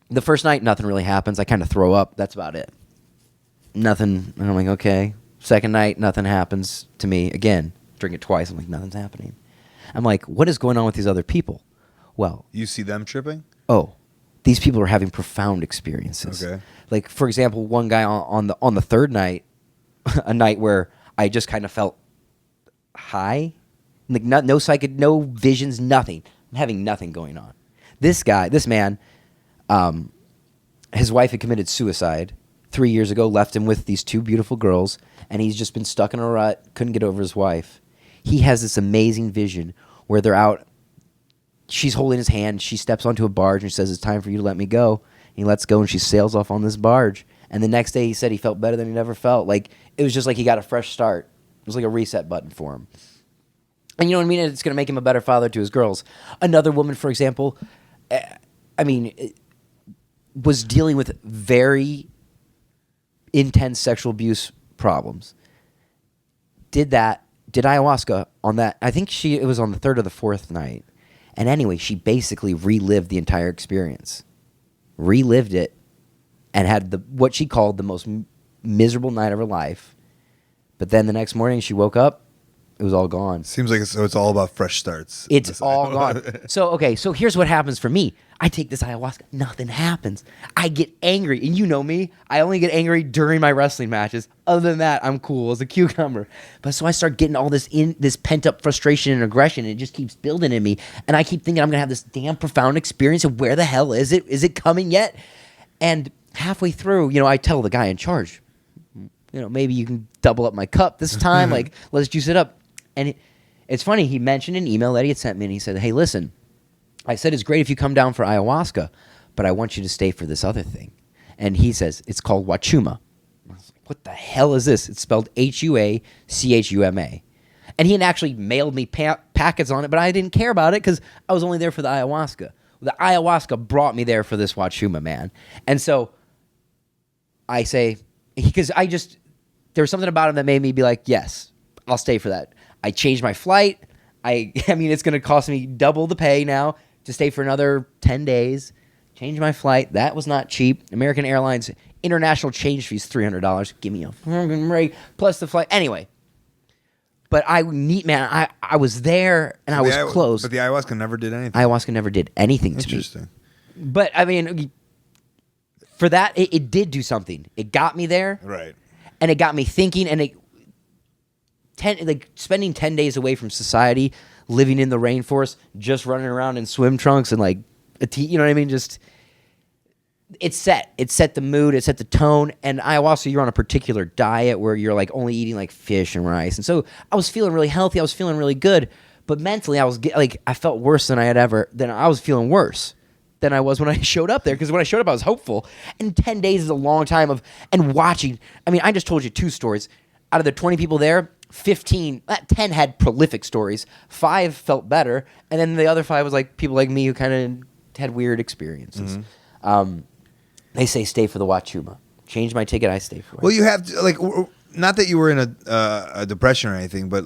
F: the first night, nothing really happens. I kind of throw up. That's about it. Nothing. And I'm like, okay. Second night, nothing happens to me. Again, drink it twice. I'm like, nothing's happening. I'm like, what is going on with these other people? Well.
C: You see them tripping?
F: Oh, these people are having profound experiences. Okay. Like, for example, one guy on the third night, a night where I just kind of felt high. Like no visions, nothing. I'm having nothing going on. This man, his wife had committed suicide 3 years ago, left him with these 2 beautiful girls, and he's just been stuck in a rut, couldn't get over his wife. He has this amazing vision where they're out, she's holding his hand, she steps onto a barge and says, it's time for you to let me go. And he lets go and she sails off on this barge. And the next day he said he felt better than he never felt. Like, it was just like he got a fresh start. It was like a reset button for him. And you know what I mean? It's going to make him a better father to his girls. Another woman, for example, was dealing with very intense sexual abuse problems. Did ayahuasca on that. I think it was on the third or the fourth night. And anyway, she basically relived the entire experience. Relived it and had what she called the most miserable night of her life. But then the next morning she woke up, it was all gone.
C: Seems like it's all about fresh starts.
F: It's all gone. So here's what happens for me. I take this ayahuasca, nothing happens. I get angry, and you know me. I only get angry during my wrestling matches. Other than that, I'm cool as a cucumber. But so I start getting all this pent up frustration and aggression, and it just keeps building in me. And I keep thinking I'm gonna have this damn profound experience. And where the hell is it? Is it coming yet? And halfway through, I tell the guy in charge, maybe you can double up my cup this time. Like, let's juice it up. And it's funny. He mentioned an email that he had sent me, and he said, "Hey, listen. I said, it's great if you come down for ayahuasca, but I want you to stay for this other thing." And he says, it's called Huachuma. I was like, what the hell is this? It's spelled Huachuma. And he had actually mailed me packets on it, but I didn't care about it because I was only there for the ayahuasca. The ayahuasca brought me there for this Huachuma, man. And so I say, because there was something about him that made me be like, yes, I'll stay for that. I changed my flight. I mean, it's going to cost me double the pay now to stay for another 10 days, change my flight. That was not cheap. American Airlines international change fees, $300. Give me a fucking break, plus the flight. Anyway, but I was there and I was close.
C: But the ayahuasca never did anything.
F: Ayahuasca never did anything to me.
C: Interesting.
F: But I mean, for that, it did do something. It got me there.
C: Right.
F: And it got me thinking, and spending 10 days away from society, living in the rainforest, just running around in swim trunks and you know what I mean? Just, it set the mood, it set the tone. And ayahuasca, you're on a particular diet where you're only eating fish and rice. And so I was feeling really healthy. I was feeling really good. But mentally, I felt worse than I was feeling worse than I was when I showed up there. Because when I showed up, I was hopeful. And 10 days is a long time and watching. I mean, I just told you 2 stories. Out of the 20 people there, 10 had prolific stories, 5 felt better, and then the other 5 was people like me who kind of had weird experiences. Mm-hmm. They say stay for the Huachuma. Change my ticket, I stay for it.
C: Well, you have to, not that you were in a depression or anything, but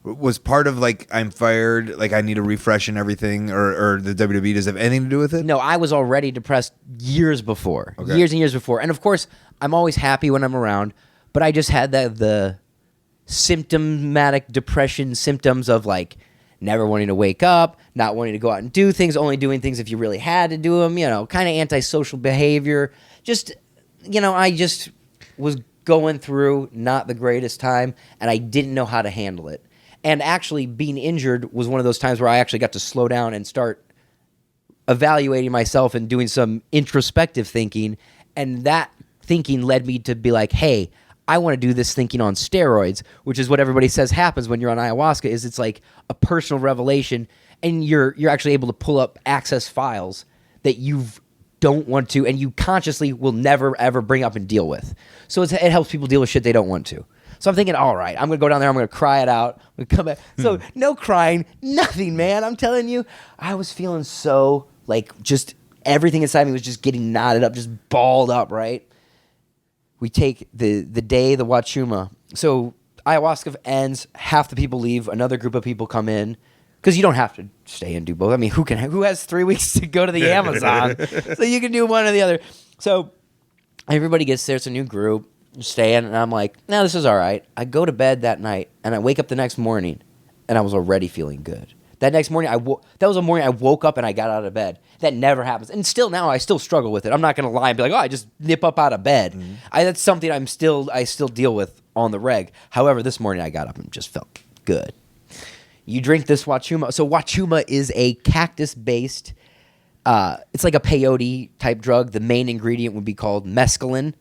C: was part of I'm fired, I need a refresh and everything, or the WWE, does it have anything to do with it?
F: No, I was already depressed years before, years and years before, and of course I'm always happy when I'm around, but I just had the symptomatic depression symptoms of never wanting to wake up, not wanting to go out and do things, only doing things if you really had to do them, kind of antisocial behavior. Just, I just was going through not the greatest time, and I didn't know how to handle it. And actually being injured was one of those times where I actually got to slow down and start evaluating myself and doing some introspective thinking, and that thinking led me to be like, hey, I want to do this thinking on steroids, which is what everybody says happens when you're on ayahuasca. Is it's like a personal revelation, and you're actually able to pull up access files that you don't want to, and you consciously will never ever bring up and deal with. So it helps people deal with shit they don't want to. So I'm thinking, all right, I'm gonna go down there, I'm gonna cry it out, I'm gonna come back. So no crying, nothing, man. I'm telling you, I was feeling so just everything inside me was just getting knotted up, just balled up, right? We take the day, the Huachuma. So ayahuasca ends, half the people leave, another group of people come in, because you don't have to stay and do both. I mean, who has 3 weeks to go to the Amazon? So you can do one or the other. So everybody gets there, it's a new group, staying, and I'm like, no, this is all right. I go to bed that night, and I wake up the next morning, and I was already feeling good. That next morning, that was a morning I woke up and I got out of bed. That never happens. And still now, I still struggle with it. I'm not going to lie and be like, oh, I just nip up out of bed. Mm-hmm. That's something I still deal with on the reg. However, this morning I got up and just felt good. You drink this Huachuma. So Huachuma is a cactus-based, it's like a peyote type drug. The main ingredient would be called mescaline.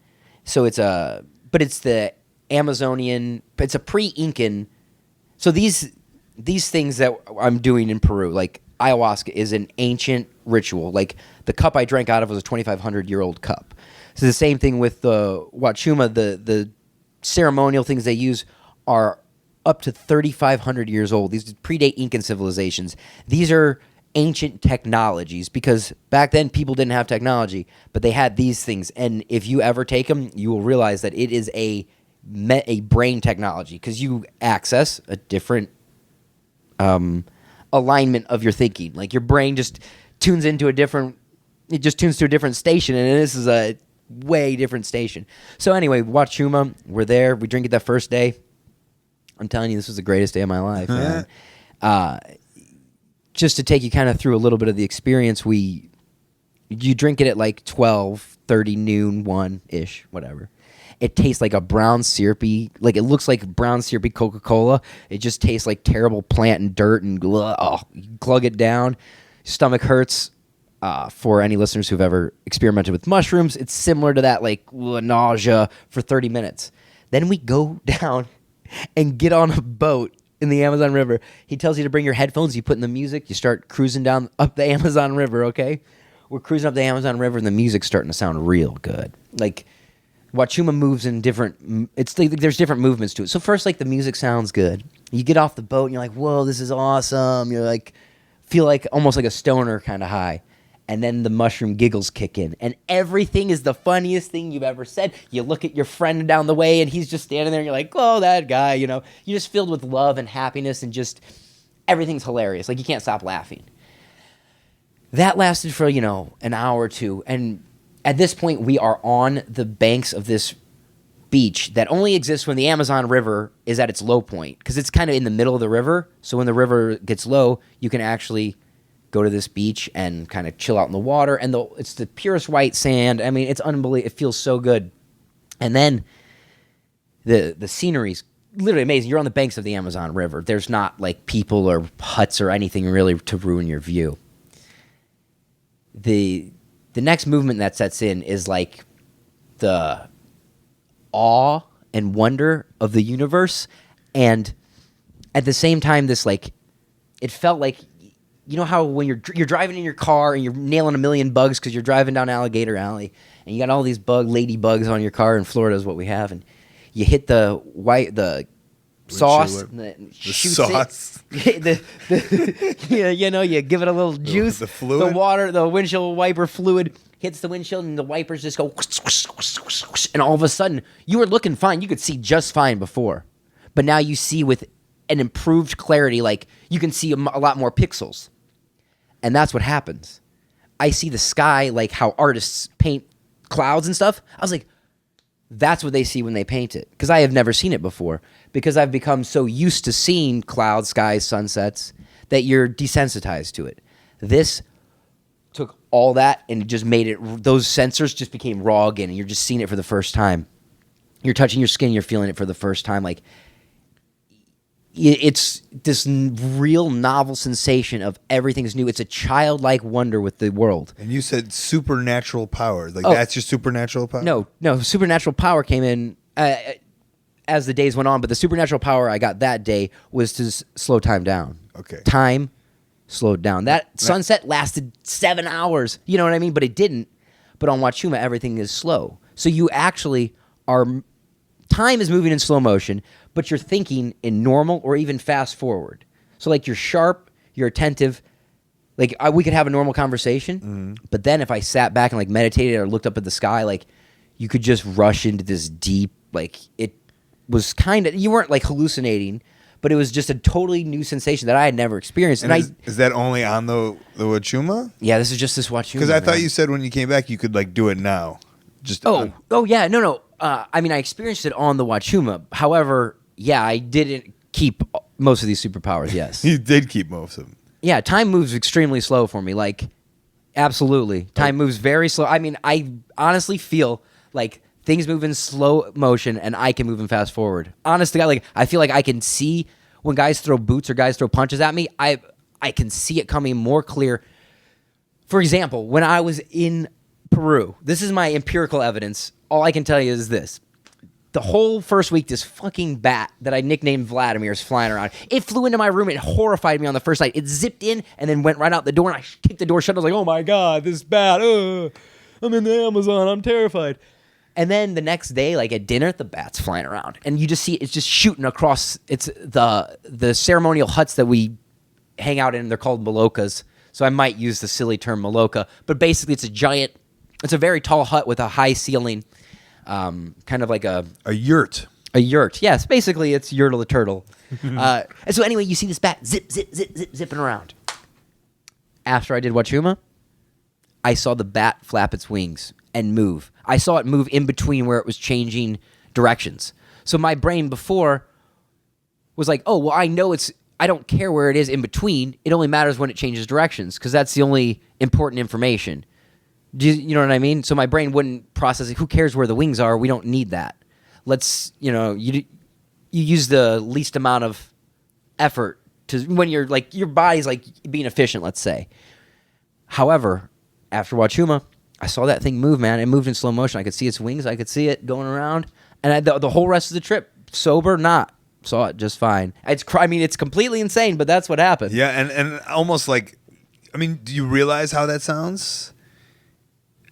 F: So it's the Amazonian, it's a pre-Incan. So these things that I'm doing in Peru, like ayahuasca, is an ancient ritual. Like the cup I drank out of was a 2,500-year-old cup. So the same thing with the Huachuma. The ceremonial things they use are up to 3,500 years old. These predate Incan civilizations. These are ancient technologies because back then people didn't have technology, but they had these things. And if you ever take them, you will realize that it is a brain technology because you access a different alignment of your thinking. Like your brain just tunes to a different station, and this is a way different station. So anyway, Huachuma, we're there. We drink it that first day. I'm telling you, this was the greatest day of my life, man. Just to take you kind of through a little bit of the experience, you drink it at like 12:30, noon, 1-ish, whatever. It tastes like a brown syrupy, like it looks like brown syrupy Coca-Cola. It just tastes like terrible plant and dirt and you glug it down. Stomach hurts. For any listeners who've ever experimented with mushrooms, it's similar to that, like nausea for 30 minutes. Then we go down and get on a boat in the Amazon River. He tells you to bring your headphones. You put in the music. You start cruising down up the Amazon River, okay? We're cruising up the Amazon River, and the music's starting to sound real good. Like, Huachuma moves in different... It's like there's different movements to it. So first, like, the music sounds good. You get off the boat, and you're like, whoa, this is awesome. You're like... Feel like almost like a stoner kind of high. And then the mushroom giggles kick in. And everything is the funniest thing you've ever said. You look at your friend down the way, and he's just standing there, and you're like, oh, that guy, you know. You're just filled with love and happiness, and just everything's hilarious. Like, you can't stop laughing. That lasted for, an hour or two. And at this point, we are on the banks of this beach that only exists when the Amazon River is at its low point. Because it's kind of in the middle of the river. So when the river gets low, you can actually... go to this beach and kind of chill out in the water, and it's the purest white sand. I mean, it's unbelievable. It feels so good. And then the scenery's literally amazing. You're on the banks of the Amazon River. There's not like people or huts or anything really to ruin your view. The next movement that sets in is like the awe and wonder of the universe, and at the same time, this like it felt like. You know how when you're driving in your car and you're nailing a million bugs because you're driving down Alligator Alley and you got all these ladybugs on your car in Florida is what we have, and you hit the sauce, and the
C: sauce,
F: you give it a little juice,
C: the fluid,
F: the water, the windshield wiper fluid hits the windshield, and the wipers just go, and all of a sudden you were looking fine, you could see just fine before, but now you see with an improved clarity, like you can see a lot more pixels. And that's what happens. I see the sky like how artists paint clouds and stuff. I was like, that's what they see when they paint it. Because I have never seen it before. Because I've become so used to seeing clouds, skies, sunsets, that you're desensitized to it. This took all that and just made it, those sensors just became raw again, and you're just seeing it for the first time. You're touching your skin, you're feeling it for the first time. Like, it's this real novel sensation of everything's new. It's a childlike wonder with the world.
C: And you said supernatural power. That's your supernatural power?
F: No. Supernatural power came in as the days went on, but the supernatural power I got that day was to slow time down.
C: Okay.
F: Time slowed down. That sunset lasted 7 hours. You know what I mean? But it didn't. But on Huachuma, everything is slow. So you actually are... Time is moving in slow motion, but you're thinking in normal or even fast forward. So like you're sharp, you're attentive. Like we could have a normal conversation, but then if I sat back and like meditated or looked up at the sky, like you could just rush into this deep, like it was kind of, you weren't like hallucinating, but it was just a totally new sensation that I had never experienced. And
C: is that only on the Huachuma?
F: Yeah, this is just this Huachuma.
C: Because I thought you said when you came back you could like do it now.
F: Yeah, no. I mean, I experienced it on the Huachuma. However, yeah, I didn't keep most of these superpowers, yes.
C: You did keep most of them.
F: Yeah, time moves extremely slow for me. Like, absolutely. Time moves very slow. I mean, I honestly feel like things move in slow motion and I can move in fast forward. Honest to God, like, I feel like I can see when guys throw boots or guys throw punches at me, I can see it coming more clear. For example, when I was in Peru, this is my empirical evidence. All I can tell you is this. The whole first week, this fucking bat that I nicknamed Vladimir is flying around. It flew into my room. It horrified me on the first night. It zipped in and then went right out the door, and I kicked the door shut. I was like, oh my God, this bat. I'm in the Amazon. I'm terrified. And then the next day, like at dinner, the bat's flying around, and you just see it's just shooting across. It's the ceremonial huts that we hang out in. They're called malokas, so I might use the silly term maloka, but basically it's a very tall hut with a high ceiling, kind of like a
C: yurt.
F: A yurt, yes. Basically, it's Yertle the Turtle. And so anyway, you see this bat zipping around. After I did Huachuma, I saw the bat flap its wings and move. I saw it move in between where it was changing directions. So my brain before was like, oh, well, I don't care where it is in between. It only matters when it changes directions because that's the only important information. You know what I mean? So my brain wouldn't process it. Who cares where the wings are? We don't need that. Let's, you use the least amount of effort to when you're like your body's like being efficient, let's say. However, after Huachuma, I saw that thing move, man. It moved in slow motion. I could see its wings. I could see it going around. And the whole rest of the trip, sober, not, saw it just fine. It's completely insane, but that's what happened.
C: Yeah, and almost like, do you realize how that sounds?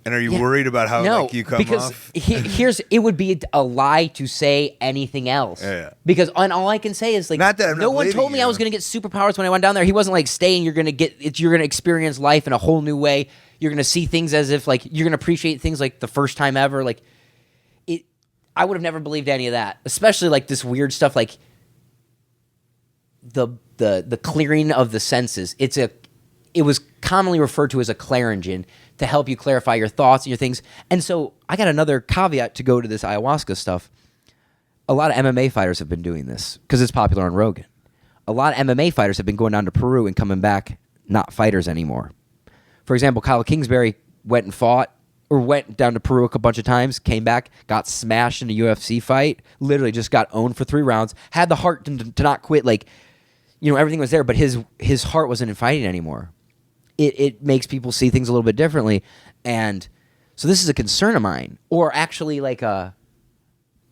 C: And are you worried about how you come off?
F: Because it would be a lie to say anything else.
C: Yeah.
F: Because all I can say is like,
C: not that
F: no one told me I was going to get superpowers when I went down there. He wasn't like staying. You're going to experience life in a whole new way. You're going to see things as if like you're going to appreciate things like the first time ever. Like I would have never believed any of that, especially like this weird stuff like the clearing of the senses. It was commonly referred to as a claringen to help you clarify your thoughts and your things. And so I got another caveat to go to this ayahuasca stuff. A lot of MMA fighters have been doing this because it's popular on Rogan. A lot of MMA fighters have been going down to Peru and coming back not fighters anymore. For example, Kyle Kingsbury went down to Peru a bunch of times, came back, got smashed in a UFC fight, literally just got owned for 3 rounds, had the heart to not quit. Like, everything was there, but his heart wasn't in fighting anymore. It makes people see things a little bit differently. And so this is a concern of mine, or actually like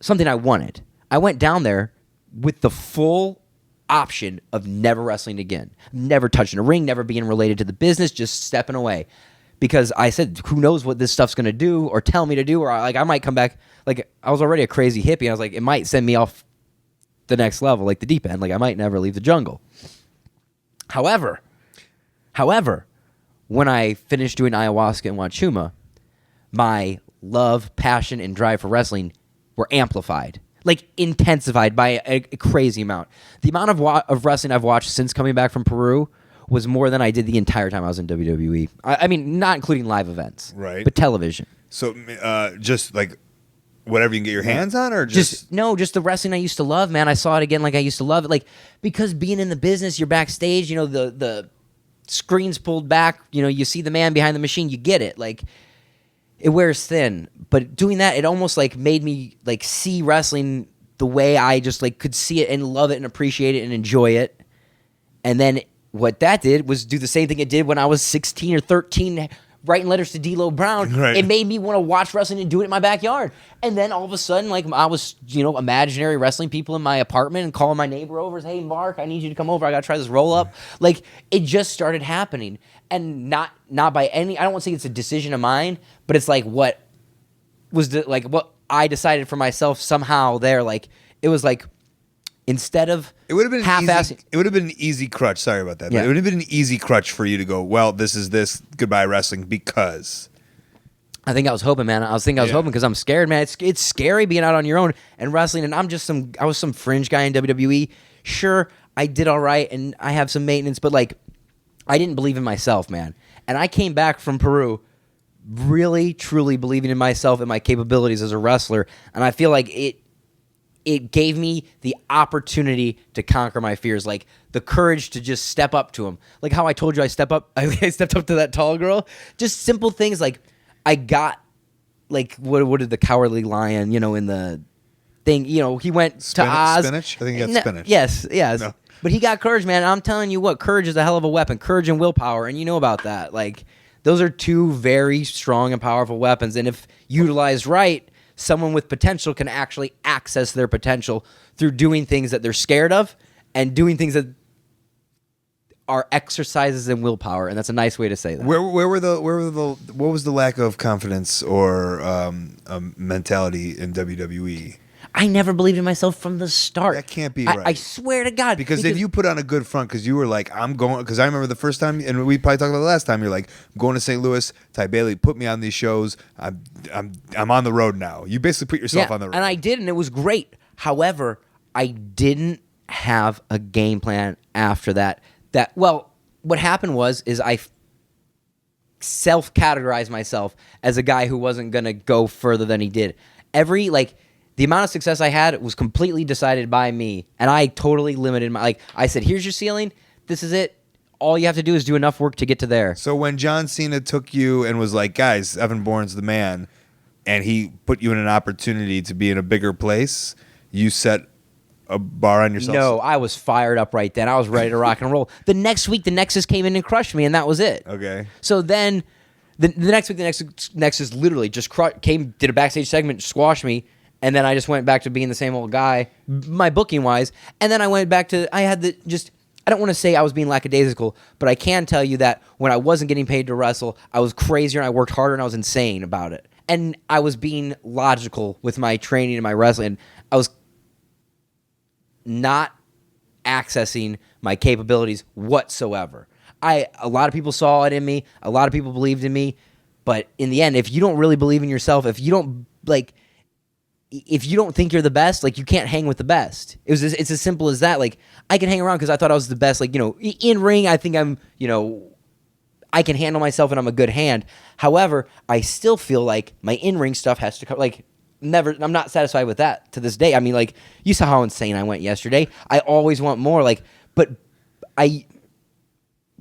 F: something I wanted. I went down there with the full option of never wrestling again, never touching a ring, never being related to the business, just stepping away. Because I said, who knows what this stuff's going to do or tell me to do, or I might come back. Like, I was already a crazy hippie, and I was like, it might send me off the next level, like the deep end. Like, I might never leave the jungle. However, when I finished doing ayahuasca and Huachuma, my love, passion, and drive for wrestling were amplified, like intensified by a crazy amount. The amount of wrestling I've watched since coming back from Peru was more than I did the entire time I was in WWE. I mean, not including live events,
C: right?
F: But television.
C: So, just like whatever you can get your hands on, or just
F: the wrestling I used to love, man. I saw it again like I used to love it, like because being in the business, you're backstage. The screen's pulled back. You see the man behind the machine. You get it, like. It wears thin, but doing that, it almost like made me like see wrestling the way I just like could see it and love it and appreciate it and enjoy it. And then what that did was do the same thing it did when I was 16 or 13, writing letters to D'Lo Brown.
C: Right.
F: It made me want to watch wrestling and do it in my backyard. And then all of a sudden, like I was, imaginary wrestling people in my apartment and calling my neighbor over, hey, Mark, I need you to come over. I got to try this roll up. Like it just started happening. And not by any, I don't want to say it's a decision of mine, but it's like what was what I decided for myself somehow there. Like it was like instead of
C: it would have been
F: half-assing.
C: It would have been an easy crutch. Sorry about that.
F: Yeah.
C: But it would have been an easy crutch for you to go, well, this is this. Goodbye wrestling because.
F: I think I was hoping, man. I was hoping because I'm scared, man. It's scary being out on your own and wrestling. And I was some fringe guy in WWE. Sure, I did all right and I have some maintenance, but like. I didn't believe in myself, man. And I came back from Peru really, truly believing in myself and my capabilities as a wrestler. And I feel like it gave me the opportunity to conquer my fears, like the courage to just step up to them. Like how I told you I stepped up to that tall girl. Just simple things like I got, like, what did the Cowardly Lion, in the thing, he went to Oz.
C: Spinach? I think he got spinach.
F: Yes.
C: No.
F: But he got courage, man. I'm telling you what, courage is a hell of a weapon. Courage and willpower, and you know about that. Like, those are two very strong and powerful weapons. And if utilized right, someone with potential can actually access their potential through doing things that they're scared of and doing things that are exercises in willpower, and that's a nice way to say that.
C: What was the lack of confidence or mentality in WWE?
F: I never believed in myself from the start.
C: That can't be right.
F: I swear to God.
C: Because if you put on a good front, because you were like, I'm going, because I remember the first time, and we probably talked about it last time, you're like, I'm going to St. Louis, Ty Bailey put me on these shows, I'm on the road now. You basically put yourself on the road.
F: And I did, and it was great. However, I didn't have a game plan after that. What happened is I self-categorized myself as a guy who wasn't going to go further than he did. The amount of success I had was completely decided by me, and I totally limited I said, here's your ceiling, this is it. All you have to do is do enough work to get to there.
C: So when John Cena took you and was like, guys, Evan Bourne's the man, and he put you in an opportunity to be in a bigger place, you set a bar on yourself?
F: No, I was fired up right then. I was ready to rock and roll. The next week, the Nexus came in and crushed me, and that was it.
C: Okay.
F: So then, the next week, the Nexus literally just did a backstage segment, squashed me, and then I just went back to being the same old guy, my booking-wise. And then I went back to, I don't want to say I was being lackadaisical, but I can tell you that when I wasn't getting paid to wrestle, I was crazier and I worked harder and I was insane about it. And I was being logical with my training and my wrestling. I was not accessing my capabilities whatsoever. A lot of people saw it in me. A lot of people believed in me. But in the end, if you don't really believe in yourself, if you don't think you're the best, you can't hang with the best. It's as simple as that. I can hang around because I thought I was the best. In ring, I think I'm, I can handle myself and I'm a good hand. However, I still feel like my in-ring stuff has to come. I'm not satisfied with that to this day. I mean, you saw how insane I went yesterday. I always want more.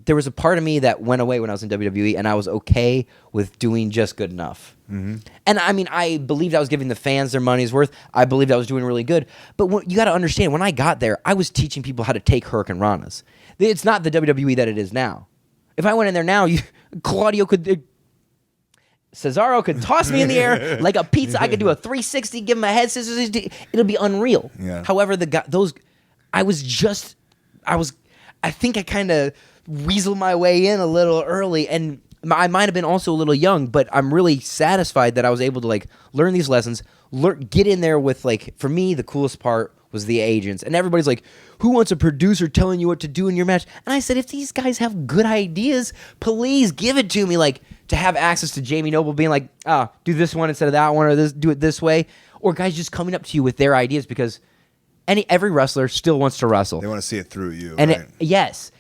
F: There was a part of me that went away when I was in WWE, and I was okay with doing just good enough. Mm-hmm. And I mean, I believed I was giving the fans their money's worth. I believed I was doing really good. But you got to understand, when I got there, I was teaching people how to take Hurricane Ranas. It's not the WWE that it is now. If I went in there now, Cesaro could toss me in the air like a pizza. I could do a 360, give him a head scissors. It'll be unreal.
C: Yeah.
F: However, I think I kind of weaseled my way in a little early, and I might have been also a little young, but I'm really satisfied that I was able to learn these lessons, get in there with for me, the coolest part was the agents. And everybody's like, who wants a producer telling you what to do in your match? And I said, if these guys have good ideas, please give it to me. To have access to Jamie Noble being do this one instead of that one, or do it this way. Or guys just coming up to you with their ideas, because every wrestler still wants to wrestle.
C: They want to see it through you.
F: And
C: right?
F: Yes.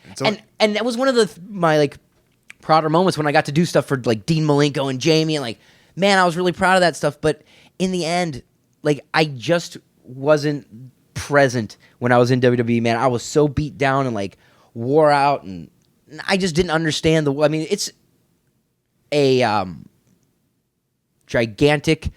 F: And that was one of my prouder moments when I got to do stuff for Dean Malenko and Jamie, and man, I was really proud of that stuff. But in the end, I just wasn't present when I was in WWE, man. I was so beat down and wore out, and I just didn't understand it's a gigantic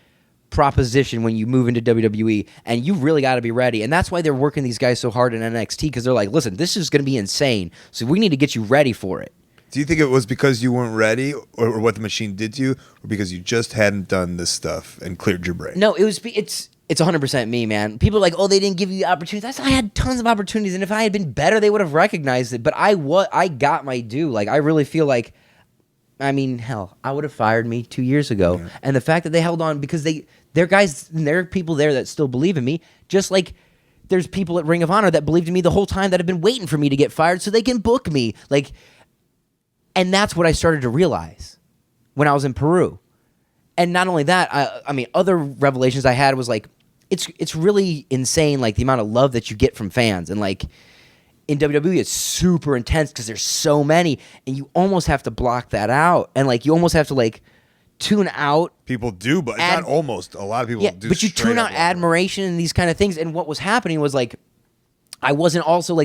F: proposition when you move into WWE, and you really got to be ready. And that's why they're working these guys so hard in NXT, because they're like, listen, this is going to be insane, so we need to get you ready for it.
C: Do you think it was because you weren't ready, or what the machine did to you, or because you just hadn't done this stuff and cleared your brain?
F: No, it's 100% me, man. People are like, oh, they didn't give you opportunities. I had tons of opportunities, and if I had been better, they would have recognized it. But I got my due. I really feel hell, I would have fired me 2 years ago. Yeah. And the fact that they held on, because they're guys, and there are people there that still believe in me, just like there's people at Ring of Honor that believed in me the whole time that have been waiting for me to get fired so they can book me. And that's what I started to realize when I was in Peru. And not only that, other revelations I had was it's really insane, the amount of love that you get from fans. And in WWE, it's super intense because there's so many, and you almost have to block that out. And you almost have to tune out.
C: People do, but it's not almost. A lot of people do.
F: But you tune out admiration and these kind of things. And what was happening was I wasn't also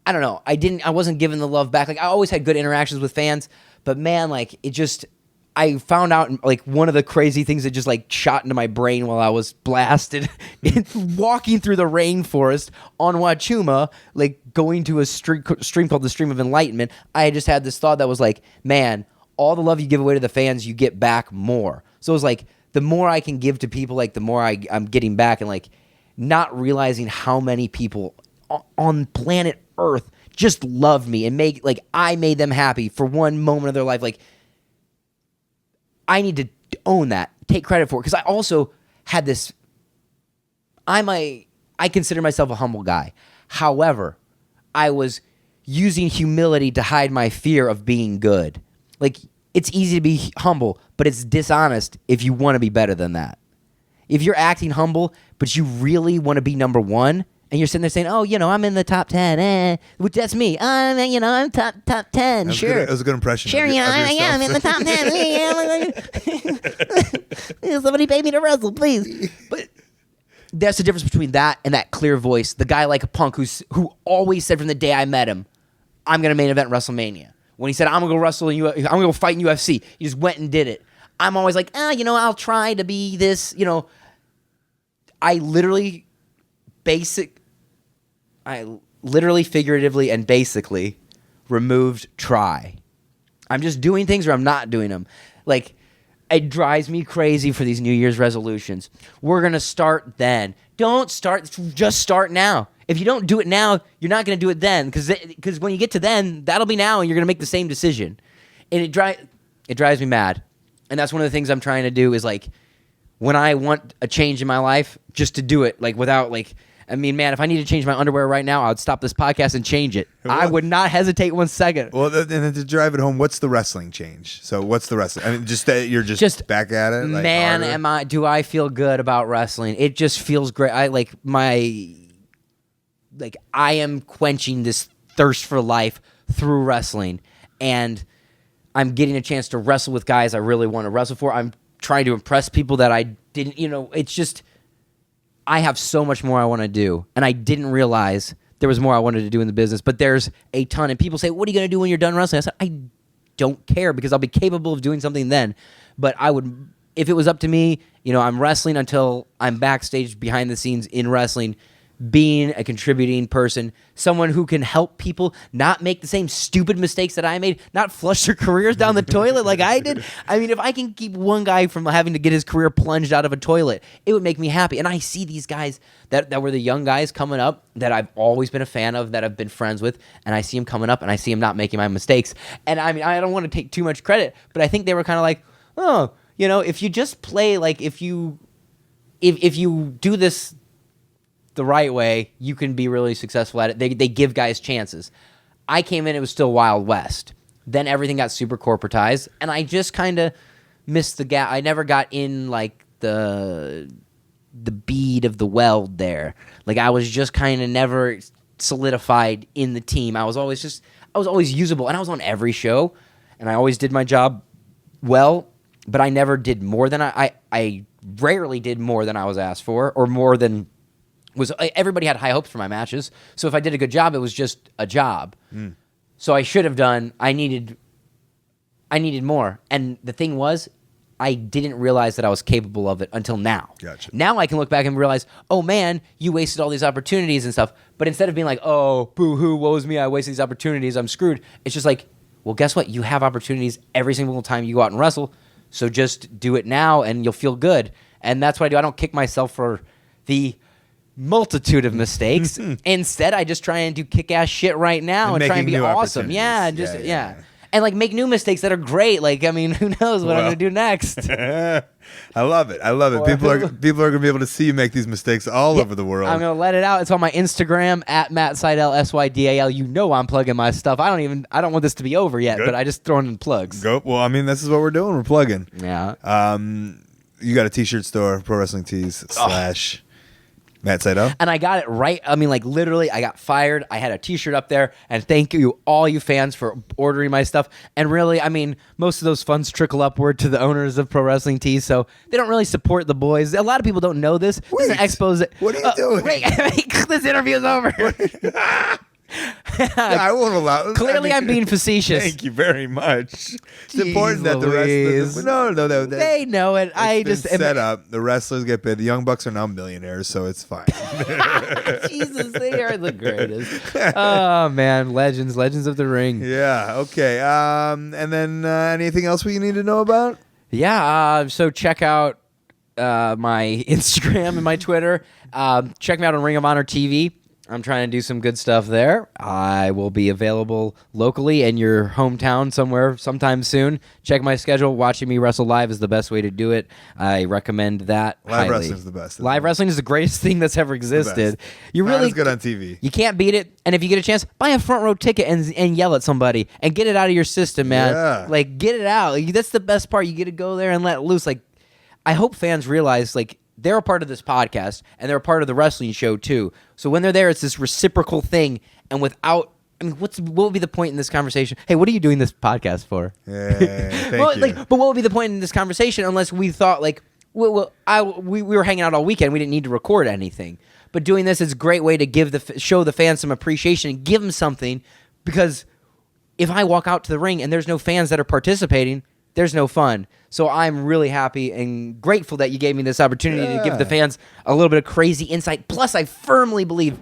F: I don't know. I wasn't giving the love back. I always had good interactions with fans, but man, it just, I found out one of the crazy things that just shot into my brain while I was blasted walking through the rainforest on Huachuma, going to a stream called the Stream of Enlightenment. I just had this thought that was man, all the love you give away to the fans, you get back more. So it was the more I can give to people, the more I'm getting back, and not realizing how many people on planet Earth just loved me and I made them happy for one moment of their life. Like, I need to own that, take credit for it. Because I also had this, I consider myself a humble guy. However, I was using humility to hide my fear of being good. Like, it's easy to be humble, but it's dishonest if you want to be better than that. If you're acting humble, but you really want to be number one, and you're sitting there saying, "Oh, I'm in the top 10, which that's me. I'm top 10, sure."
C: That was a good impression.
F: Sure,
C: of
F: I'm in the top 10. Somebody pay me to wrestle, please. But that's the difference between that and that clear voice. The guy like a Punk who always said from the day I met him, "I'm going to main event WrestleMania." When he said, "I'm going to go wrestle I'm going to go fight in UFC," he just went and did it. I'm always like, I'll try to be this, I literally, figuratively, and basically removed try. I'm just doing things or I'm not doing them. Like, it drives me crazy for these New Year's resolutions. We're going to start then. Don't start, just start now. If you don't do it now, you're not going to do it then. Because when you get to then, that'll be now and you're going to make the same decision. And it drives me mad. And that's one of the things I'm trying to do is, like, when I want a change in my life, just to do it, like, without, like, man, if I need to change my underwear right now, I would stop this podcast and change it. I would not hesitate 1 second.
C: Well, and then to drive it home, what's the wrestling change? So what's the wrestling? I mean, just that you're just back at it? Like,
F: man,
C: harder?
F: do I feel good about wrestling? It just feels great. I am quenching this thirst for life through wrestling, and I'm getting a chance to wrestle with guys I really want to wrestle for. I'm trying to impress people that I didn't, it's just, I have so much more I want to do, and I didn't realize there was more I wanted to do in the business, but there's a ton, and people say, "What are you going to do when you're done wrestling?" I said, I don't care, because I'll be capable of doing something then, but I would, if it was up to me, I'm wrestling until I'm backstage behind the scenes in wrestling, being a contributing person, someone who can help people not make the same stupid mistakes that I made, not flush their careers down the toilet like I did. I mean, if I can keep one guy from having to get his career plunged out of a toilet, it would make me happy. And I see these guys that were the young guys coming up that I've always been a fan of, that I've been friends with, and I see them coming up, and I see them not making my mistakes. And I mean, I don't want to take too much credit, but I think they were kind of like, oh, if you just play, like, if you do this the right way, you can be really successful at it. They give guys chances. I came in, it was still Wild West. Then everything got super corporatized, and I just kind of missed the gap. I never got in, like, the bead of the weld there. Like, I was just kind of never solidified in the team. I was always usable, and I was on every show, and I always did my job well, but I never did more than I rarely did more than I was asked for, or more than everybody had high hopes for my matches. So if I did a good job, it was just a job. So I should have done, I needed more. And the thing was, I didn't realize that I was capable of it until now.
C: Gotcha.
F: Now I can look back and realize, oh man, you wasted all these opportunities and stuff. But instead of being like, oh, boo-hoo, woe is me, I wasted these opportunities, I'm screwed. It's just like, well, guess what? You have opportunities every single time you go out and wrestle. So just do it now and you'll feel good. And that's what I do. I don't kick myself for the multitude of mistakes. Instead, I just try and do kick-ass shit right now and try and be awesome. Yeah, and just yeah. And like make new mistakes that are great. Like, I mean, who knows what I'm gonna do next?
C: I love it. People are gonna be able to see you make these mistakes all over the world.
F: I'm gonna let it out. It's on my Instagram at Matt Sydal, Sydal. I'm plugging my stuff. I don't want this to be over yet, but I just throwing in plugs.
C: Go. Well, I mean, this is what we're doing. We're plugging.
F: Yeah.
C: You got a t-shirt store, Pro Wrestling Tees / Matt Sydal.
F: And I got it right. I mean, like, literally, I got fired. I had a T-shirt up there. And thank you, all you fans, for ordering my stuff. And really, I mean, most of those funds trickle upward to the owners of Pro Wrestling Tees, so they don't really support the boys. A lot of people don't know this.
C: Wait,
F: this is an expose.
C: What are you doing?
F: Wait, this interview is over.
C: I won't allow it.
F: Clearly, I'm being facetious.
C: Thank you very much. It's important that the rest of no,
F: they know it. I just
C: set up. The wrestlers get paid. The Young Bucks are now millionaires, so it's fine.
F: Jesus, they are the greatest. Oh man, legends of the ring.
C: Yeah. Okay. And then anything else we need to know about?
F: Yeah. So check out my Instagram and my Twitter. Check me out on Ring of Honor TV. I'm trying to do some good stuff there. I will be available locally in your hometown somewhere sometime soon. Check my schedule. Watching me wrestle live is the best way to do it. I recommend that
C: Live
F: highly.
C: wrestling is the best.
F: Live wrestling is the greatest thing that's ever existed. You
C: Not
F: really
C: as good on TV.
F: You can't beat it. And if you get a chance, buy a front row ticket and yell at somebody and get it out of your system, man.
C: Yeah.
F: Like, get it out. Like, that's the best part. You get to go there and let it loose. Like, I hope fans realize, like, they're a part of this podcast, and they're a part of the wrestling show, too. So when they're there, it's this reciprocal thing, and without... I mean, what would be the point in this conversation? Hey, what are you doing this podcast for?
C: Hey, thank
F: well,
C: you.
F: like, but what would be the point in this conversation unless we thought, like, we were hanging out all weekend, we didn't need to record anything. But doing this is a great way to give show the fans some appreciation and give them something, because if I walk out to the ring and there's no fans that are participating, there's no fun. So I'm really happy and grateful that you gave me this opportunity to give the fans a little bit of crazy insight. Plus, I firmly believe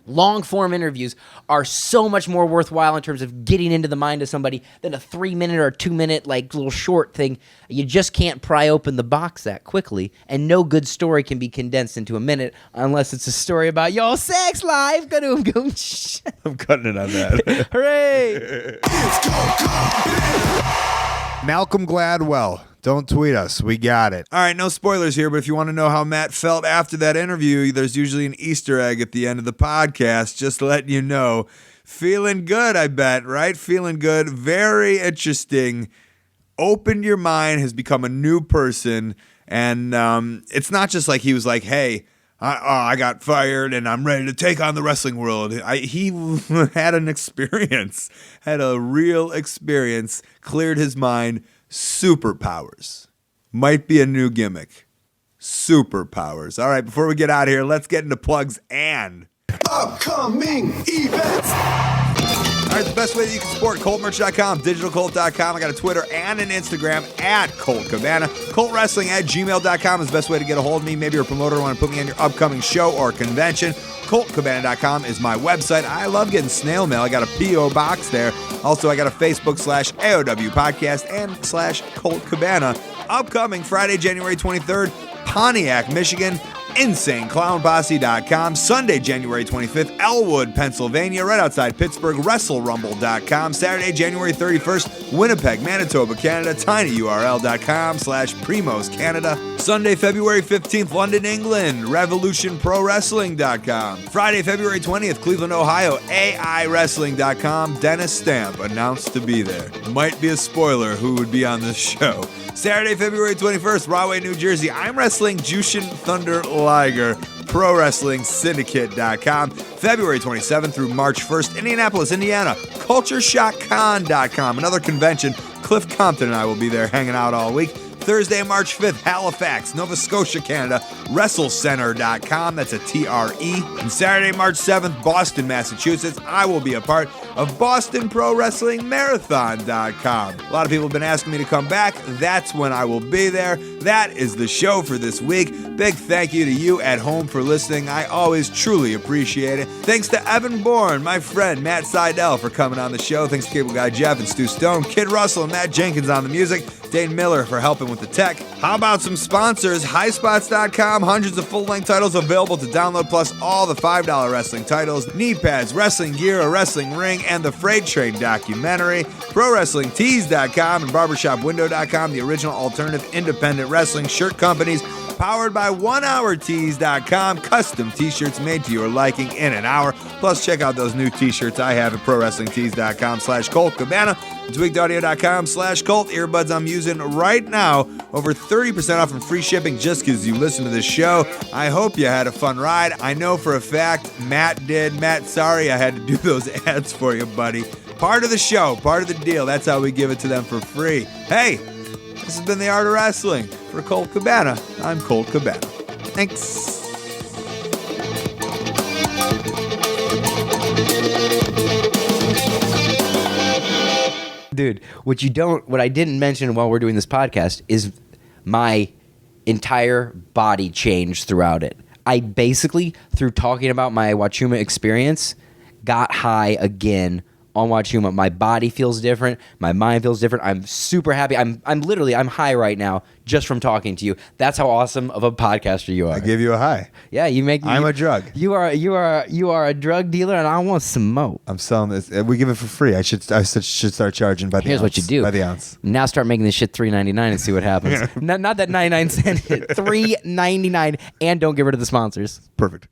F: long-form interviews are so much more worthwhile in terms of getting into the mind of somebody than a 3-minute or a 2-minute like little short thing. You just can't pry open the box that quickly, and no good story can be condensed into a minute unless it's a story about your sex life.
C: I'm cutting it on that.
F: Hooray!
C: Malcolm Gladwell. Don't tweet us. We got it. All right, no spoilers here, but if you want to know how Matt felt after that interview, there's usually an Easter egg at the end of the podcast, just letting you know. Feeling good, I bet, right? Feeling good. Very interesting. Opened your mind, has become a new person, and it's not just like he was like, hey, I got fired and I'm ready to take on the wrestling world. He had an experience, had a real experience, cleared his mind. Superpowers. Might be a new gimmick. Superpowers. All right, before we get out of here, let's get into plugs and
A: Upcoming events.
C: All right, the best way that you can support ColtMerch.com, DigitalColt.com. I got a Twitter and an Instagram at Colt Cabana. ColtWrestling at gmail.com is the best way to get a hold of me. Maybe you're a promoter want to put me on your upcoming show or convention. ColtCabana.com is my website. I love getting snail mail. I got a P.O. box there. Also, I got a Facebook /AOW podcast and /Colt Cabana. Upcoming Friday, January 23rd, Pontiac, Michigan. InsaneClownPosse.com. Sunday, January 25th, Elwood, Pennsylvania, right outside Pittsburgh, WrestleRumble.com. Saturday, January 31st, Winnipeg, Manitoba, Canada, tinyurl.com/Primos Canada. Sunday, February 15th, London, England, RevolutionProWrestling.com. Friday, February 20th, Cleveland, Ohio, AIWrestling.com. Dennis Stamp announced to be there. Might be a spoiler who would be on this show. Saturday, February 21st, Rahway, New Jersey, I'm Wrestling Jushin Thunder Liger, ProWrestlingSyndicate.com. February 27th through March 1st, Indianapolis, Indiana, CultureShockCon.com. Another convention. Cliff Compton and I will be there hanging out all week. Thursday, March 5th, Halifax, Nova Scotia, Canada, WrestleCenter.com. That's a TRE. And Saturday, March 7th, Boston, Massachusetts. I will be a part of Boston Pro Wrestling Marathon.com. A lot of people have been asking me to come back. That's when I will be there. That is the show for this week. Big thank you to you at home for listening. I always truly appreciate it. Thanks to Evan Bourne, my friend Matt Sydal for coming on the show. Thanks to Cable Guy Jeff and Stu Stone, Kid Russell and Matt Jenkins on the music, Dane Miller for helping with the tech. How about some sponsors? HighSpots.com, hundreds of full-length titles available to download, plus all the $5 wrestling titles, knee pads, wrestling gear, a wrestling ring, and the Freight Train documentary. ProWrestlingTees.com and BarbershopWindow.com, the original alternative independent wrestling shirt companies. Powered by OneHourTees.com, custom t-shirts made to your liking in an hour. Plus, check out those new t-shirts I have at ProWrestlingTees.com/Colt Cabana. TweakedAudio.com/Colt. Earbuds I'm using right now. Over 30% off and free shipping just because you listen to this show. I hope you had a fun ride. I know for a fact Matt did. Matt, sorry I had to do those ads for you, buddy. Part of the show, part of the deal. That's how we give it to them for free. Hey, this has been The Art of Wrestling. For Colt Cabana, I'm Colt Cabana. Thanks.
F: Dude, what I didn't mention while we're doing this podcast is my entire body changed throughout it. I basically, through talking about my Huachuma experience, got high again on Huachuma. My body feels different. My mind feels different. I'm super happy. I'm high right now just from talking to you. That's how awesome of a podcaster you are.
C: I give you a high.
F: Yeah, you make me.
C: I'm a drug.
F: You are a drug dealer, and I want some more.
C: I'm selling this. We give it for free. I should start charging by the
F: Here's
C: ounce.
F: what you do.
C: By the ounce.
F: Now start making this shit $3.99 and see what happens. not that 99 cent. $3.99, and don't get rid of the sponsors.
C: Perfect.